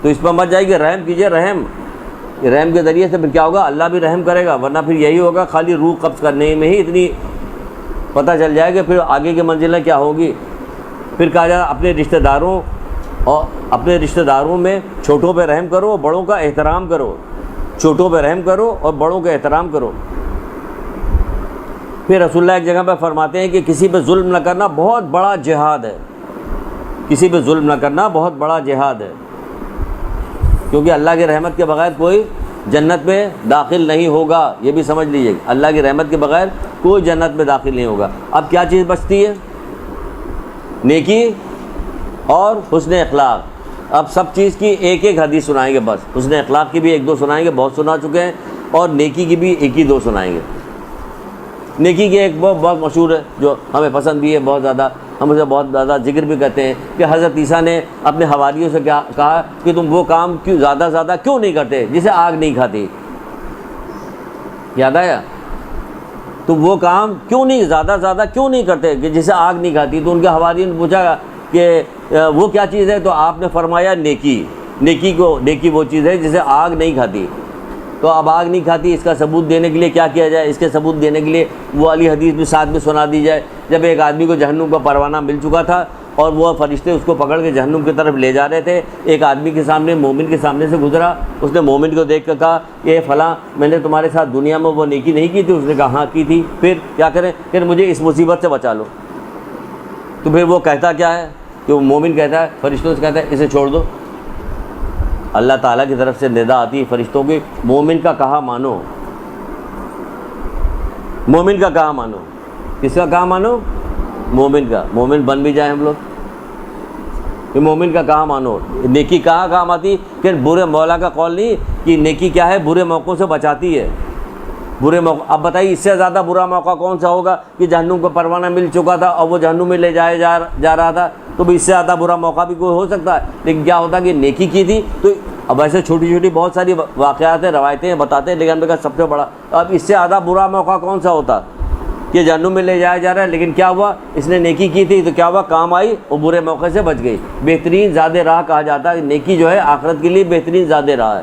تو اس پر مت جائیے، رحم کیجیے، رحم کے ذریعے سے پھر کیا ہوگا؟ اللہ بھی رحم کرے گا، ورنہ پھر یہی ہوگا خالی روح قبض کرنے میں ہی اتنی پتہ چل جائے گا، پھر آگے کی منزلیں کیا ہوگی۔ پھر کہا جائے اپنے رشتہ داروں میں چھوٹوں پہ رحم کرو اور بڑوں کا احترام کرو، چھوٹوں پہ رحم کرو اور بڑوں کا احترام کرو۔ پھر رسول اللہ ایک جگہ پہ فرماتے ہیں کہ کسی پہ ظلم نہ کرنا بہت بڑا جہاد ہے، کسی پہ ظلم نہ کرنا بہت بڑا جہاد ہے، کیونکہ اللہ کی رحمت کے بغیر کوئی جنت میں داخل نہیں ہوگا، یہ بھی سمجھ لیجیے، اللہ کی رحمت کے بغیر کوئی جنت میں داخل نہیں ہوگا۔ اب کیا چیز بچتی ہے؟ نیکی اور حسن اخلاق۔ اب سب چیز کی ایک ایک حدیث سنائیں گے، بس حسن اخلاق کی بھی ایک دو سنائیں گے، بہت سنا چکے ہیں، اور نیکی کی بھی ایک ہی دو سنائیں گے۔ نیکی کی ایک بہت مشہور ہے جو ہمیں پسند بھی ہے بہت زیادہ، ہم اسے بہت زیادہ ذکر بھی کرتے ہیں، کہ حضرت عیسیٰ نے اپنے حواریوں سے کیا کہا کہ تم وہ کام کیوں زیادہ کیوں نہیں کرتے جسے آگ نہیں کھاتی؟ یاد آیا؟ تم وہ کام کیوں نہیں زیادہ کیوں نہیں کرتے کہ جسے آگ نہیں کھاتی؟ تو ان کے حواریوں نے پوچھا کہ وہ کیا چیز ہے؟ تو آپ نے فرمایا نیکی وہ چیز ہے جسے آگ نہیں کھاتی۔ تو اب آگ نہیں کھاتی، اس کا ثبوت دینے کے لیے کیا کیا جائے؟ اس کے ثبوت دینے کے لیے وہ والی حدیث بھی ساتھ میں سنا دی جائے، جب ایک آدمی کو جہنم کا پروانہ مل چکا تھا اور وہ فرشتے اس کو پکڑ کے جہنم کی طرف لے جا رہے تھے، ایک آدمی کے سامنے، مومن کے سامنے سے گزرا، اس نے مومن کو دیکھ کر کہا کہ فلاں میں نے تمہارے ساتھ دنیا میں وہ نیکی نہیں کی تھی؟ اس نے کہا ہاں کی تھی۔ پھر کیا کریں کہ مجھے اس مصیبت سے بچا لو۔ تو پھر وہ کہتا کیا ہے کہ وہ مومن کہتا ہے، فرشتوں سے کہتا ہے اسے چھوڑ دو۔ اللہ تعالیٰ کی طرف سے ندا آتی ہے فرشتوں کی، مومن کا کہا مانو، مومن کا کہا مانو۔ کس کا کہا مانو؟ مومن کا۔ مومن بن بھی جائیں ہم لوگ کہ مومن کا کہا مانو۔ نیکی کہاں کام آتی؟ کہ برے مولا کا قول نہیں کہ نیکی کیا ہے؟ برے موقعوں سے بچاتی ہے، برے موقع۔ اب بتائیے اس سے زیادہ برا موقع کون سا ہوگا کہ جہنم کو پروانہ مل چکا تھا اور وہ جہنم میں لے جایا جا رہا تھا؟ تو بھی اس سے زیادہ برا موقع بھی کوئی ہو سکتا ہے، لیکن کیا ہوتا کہ نیکی کی تھی۔ تو اب ایسے چھوٹی چھوٹی بہت ساری واقعات ہیں، روایتیں بتاتے ہیں، لیکن ہم نے کہا سب سے بڑا، اب اس سے زیادہ برا موقع کون سا ہوتا کہ جہنم میں لے جایا جا رہا ہے، لیکن کیا ہوا؟ اس نے نیکی کی تھی تو کیا ہوا؟ کام آئی اور برے موقع سے بچ گئی۔ بہترین زیادہ راہ کہا جاتا ہے، نیکی جو ہے آخرت کے لیے بہترین زیادہ راہ ہے،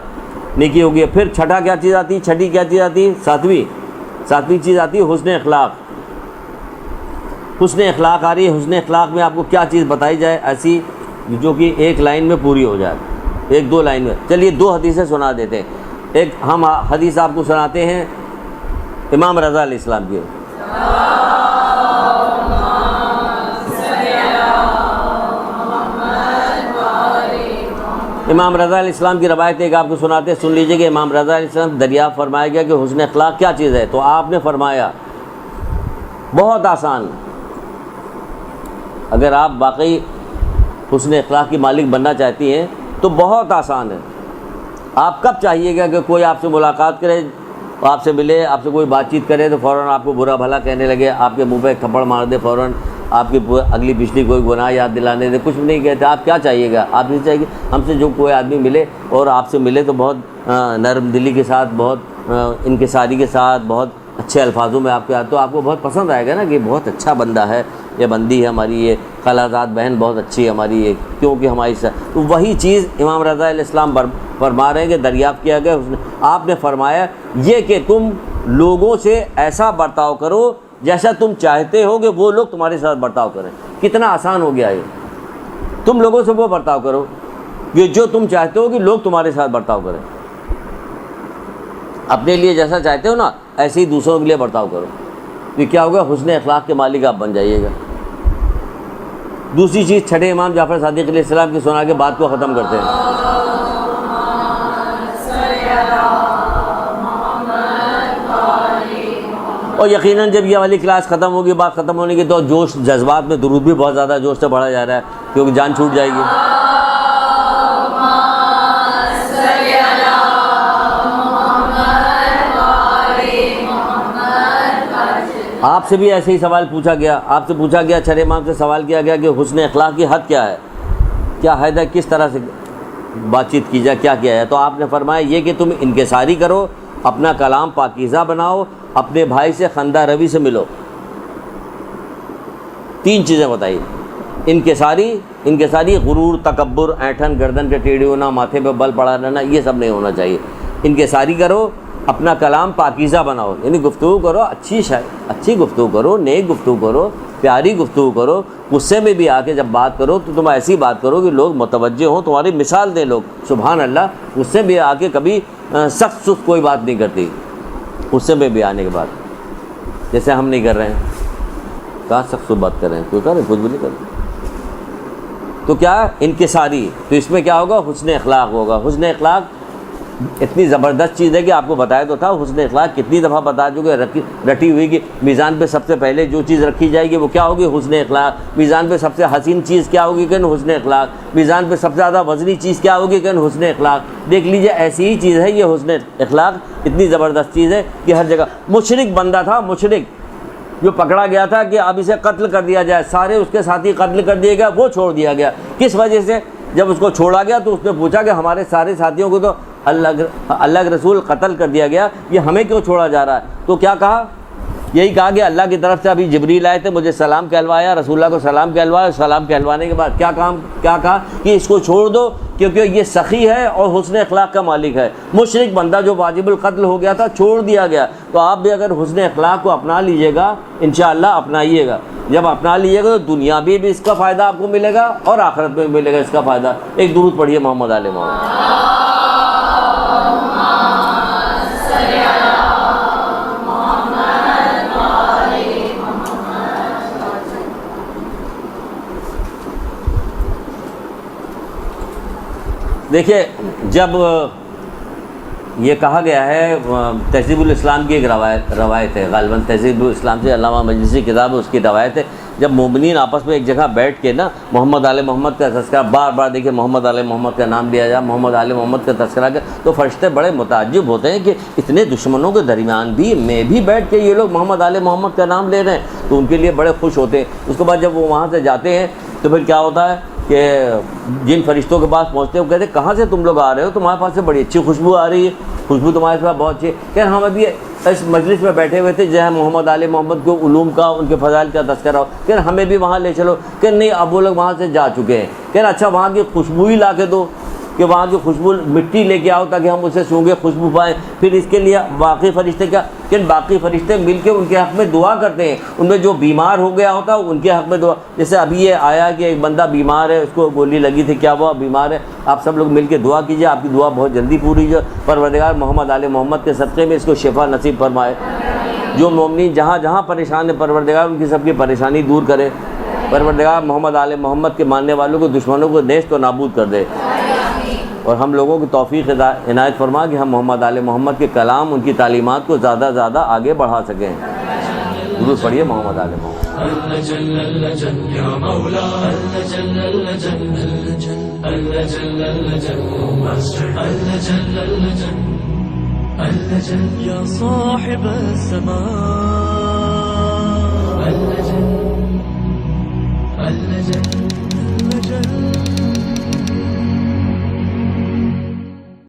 نیکی ہوگی۔ پھر چھٹا کیا چیز آتی ہے؟ چھٹی کیا چیز آتی ہے؟ ساتویں چیز آتی ہے حسن اخلاق۔ حسن اخلاق آ رہی ہے۔ حسن اخلاق میں آپ کو کیا چیز بتائی جائے ایسی جو کہ ایک لائن میں پوری ہو جائے، ایک دو لائن میں؟ چلیے دو حدیثیں سنا دیتے ہیں۔ ایک ہم حدیث آپ کو سناتے ہیں امام رضا علیہ السلام کی۔ امام رضا علیہ السلام کی روایت ایک آپ کو سناتے ہیں، سن لیجئے کہ امام رضا علیہ السلام دریافت فرمایا گیا کہ حسن اخلاق کیا چیز ہے؟ تو آپ نے فرمایا بہت آسان، اگر آپ واقعی حسن اخلاق کی مالک بننا چاہتی ہیں تو بہت آسان ہے۔ آپ کب چاہیے گا کہ کوئی آپ سے ملاقات کرے، آپ سے ملے، آپ سے کوئی بات چیت کرے تو فوراً آپ کو برا بھلا کہنے لگے، آپ کے منہ پہ تھپڑ مار دے، فوراً آپ کی اگلی پچھلی کوئی گناہ یاد دلانے دے، کچھ بھی نہیں کہتے؟ آپ کیا چاہیے گا؟ آپ یہ چاہیے کہ ہم سے جو کوئی آدمی ملے اور آپ سے ملے تو بہت نرم دلی کے ساتھ، بہت انکساری کے ساتھ، بہت اچھے الفاظوں میں آپ کے تو آپ کو بہت پسند آئے گا نا کہ بہت اچھا بندہ ہے، یہ بندی ہے ہماری، یہ خالازاد بہن بہت اچھی ہے ہماری، یہ کیونکہ ہماری ساتھ۔ تو وہی چیز امام رضا علیہ السلام فرما رہے ہیں کہ دریافت کیا گیا، آپ نے فرمایا یہ کہ تم لوگوں سے ایسا برتاؤ کرو جیسا تم چاہتے ہو کہ وہ لوگ تمہارے ساتھ برتاؤ کریں۔ کتنا آسان ہو گیا یہ، تم لوگوں سے وہ برتاؤ کرو کہ جو تم چاہتے ہو کہ لوگ تمہارے ساتھ برتاؤ کریں۔ اپنے لیے جیسا چاہتے ہو نا ایسے ہی دوسروں کے لیے برتاؤ کرو، یہ کیا ہوگا؟ حسن اخلاق کے مالک آپ بن جائیے گا۔ دوسری چیز چھٹے امام جعفر صادق علیہ السلام کی سنا کے بات کو ختم کرتے ہیں۔ اور یقیناً جب یہ والی کلاس ختم ہوگی، بات ختم ہونے کی، تو جوش جذبات میں درود بھی بہت زیادہ جوش سے بڑھا جا رہا ہے کیونکہ جان چھوٹ جائے گی۔ آپ سے بھی ایسے ہی سوال پوچھا گیا، آپ سے پوچھا گیا، چھٹے امام سے سوال کیا گیا کہ حسن اخلاق کی حد کیا ہے؟ کیا حد ہے، کس طرح سے بات چیت کی جائے، کیا کیا جائے. تو آپ نے فرمایا یہ کہ تم انکساری کرو، اپنا کلام پاکیزہ بناؤ، اپنے بھائی سے خندہ روی سے ملو. 3 چیزیں بتائی. انکساری غرور، تکبر، اینٹھن، گردن کے ٹیڑھی ہونا، ماتھے پہ بل پڑا رہنا، یہ سب نہیں ہونا چاہیے. انکساری کرو، اپنا کلام پاکیزہ بناؤ، یعنی گفتگو کرو اچھی گفتگو کرو، نیک گفتگو کرو، پیاری گفتگو کرو. غصے میں بھی آ کے جب بات کرو تو تم ایسی بات کرو کہ لوگ متوجہ ہوں، تمہاری مثال دیں لوگ. سبحان اللہ. غصے میں آ کے کبھی سخت کوئی بات نہیں کرتی. غصے میں بھی آنے کے بعد جیسے ہم نہیں کر رہے ہیں، کہاں سخت بات کر رہے ہیں، کوئی کر رہے ہیں، کچھ بھی نہیں کر رہے. تو کیا انکساری، تو اس میں کیا ہوگا، حسن اخلاق ہوگا. حسن اخلاق اتنی زبردست چیز ہے کہ آپ کو بتایا تو تھا. حسن اخلاق کتنی دفعہ بتا چکے، رٹی ہوئی کہ میزان پہ سب سے پہلے جو چیز رکھی جائے گی وہ کیا ہوگی، حسن اخلاق. میزان پہ سب سے حسین چیز کیا ہوگی، کہ حسن اخلاق. میزان پہ سب سے زیادہ وزنی چیز کیا ہوگی، کہ حسن اخلاق. دیکھ لیجئے ایسی ہی چیز ہے یہ حسن اخلاق. اتنی زبردست چیز ہے کہ ہر جگہ. مشرک بندہ تھا، مشرک جو پکڑا گیا تھا کہ اب اسے قتل کر دیا جائے، سارے اس کے ساتھی قتل کر دیے گئے، وہ چھوڑ دیا گیا. کس وجہ سے؟ جب اس کو چھوڑا گیا تو اس نے پوچھا کہ ہمارے سارے ساتھیوں کو تو اللہ کے رسول قتل کر دیا گیا، یہ ہمیں کیوں چھوڑا جا رہا ہے؟ تو کیا کہا؟ یہی کہا کہ اللہ کی طرف سے ابھی جبریل آئے تھے، مجھے سلام کہلوایا، رسول اللہ کو سلام کہلوایا. سلام کہلوانے کے بعد کیا کہا کہ اس کو چھوڑ دو کیونکہ یہ سخی ہے اور حسن اخلاق کا مالک ہے. مشرک بندہ جو واجب القتل ہو گیا تھا، چھوڑ دیا گیا. تو آپ بھی اگر حسن اخلاق کو اپنا لیجیے گا، انشاءاللہ اپنائیے گا. جب اپنا لیجیے گا تو دنیا بھی اس کا فائدہ آپ کو ملے گا اور آخرت میں بھی ملے گا اس کا فائدہ. ایک درود پڑھیے محمد آل محمد. دیکھیے، جب یہ کہا گیا ہے، تہذیب الاسلام کی ایک روایت ہے، غالباً تہذیب الاسلام سے علامہ مجلسی کتاب ہے، اس کی روایت ہے. جب مومنین آپس میں ایک جگہ بیٹھ کے نا محمد آل محمد کا تذکرہ بار بار، دیکھیں محمد آل محمد کا نام لیا جائے، محمد آل محمد کا تذکرہ کر، تو فرشتے بڑے متعجب ہوتے ہیں کہ اتنے دشمنوں کے درمیان بھی میں بھی بیٹھ کے یہ لوگ محمد آل محمد کا نام لے رہے ہیں، تو ان کے لیے بڑے خوش ہوتے ہیں. اس کے بعد جب وہ وہاں سے جاتے ہیں تو پھر کیا ہوتا ہے کہ جن فرشتوں کے پاس پہنچتے ہیں وہ کہتے ہیں کہاں سے تم لوگ آ رہے ہو، تمہارے پاس سے بڑی اچھی خوشبو آ رہی ہے، خوشبو تمہارے پاس بہت اچھی ہے. کہ ہم ابھی اس مجلس میں بیٹھے ہوئے تھے جہاں محمد آل محمد کو علوم کا، ان کے فضائل کا تذکرہ ہو، کہ ہمیں بھی وہاں لے چلو. کہ نہیں، اب وہ لوگ وہاں سے جا چکے ہیں. کہ اچھا وہاں کی خوشبو ہی لا کے دو، کہ وہاں کی خوشبو مٹی لے کے آؤ تاکہ ہم اسے سونگے خوشبو پائیں. پھر اس کے لیے باقی فرشتے کیا، کہ باقی فرشتے مل کے ان کے حق میں دعا کرتے ہیں. ان میں جو بیمار ہو گیا ہوتا ہے ان کے حق میں دعا. جیسے ابھی یہ آیا کہ ایک بندہ بیمار ہے، اس کو گولی لگی تھی، کیا وہ بیمار ہے، آپ سب لوگ مل کے دعا کیجیے، آپ کی دعا بہت جلدی پوری جو پروردگار محمد آل محمد کے صدقے میں اس کو شفا نصیب فرمائے. جو مومنین جہاں جہاں پریشان ہیں پروردگار ان کی سب کی پریشانی دور کرے. پروردگار محمد آل محمد کے ماننے والوں کو، دشمنوں کو نیست و نابود کر دے. اور ہم لوگوں کی توفیق عنایت فرما کہ ہم محمد آل محمد کے کلام، ان کی تعلیمات کو زیادہ زیادہ آگے بڑھا سکیں. درود پڑھیے محمد آل محمد.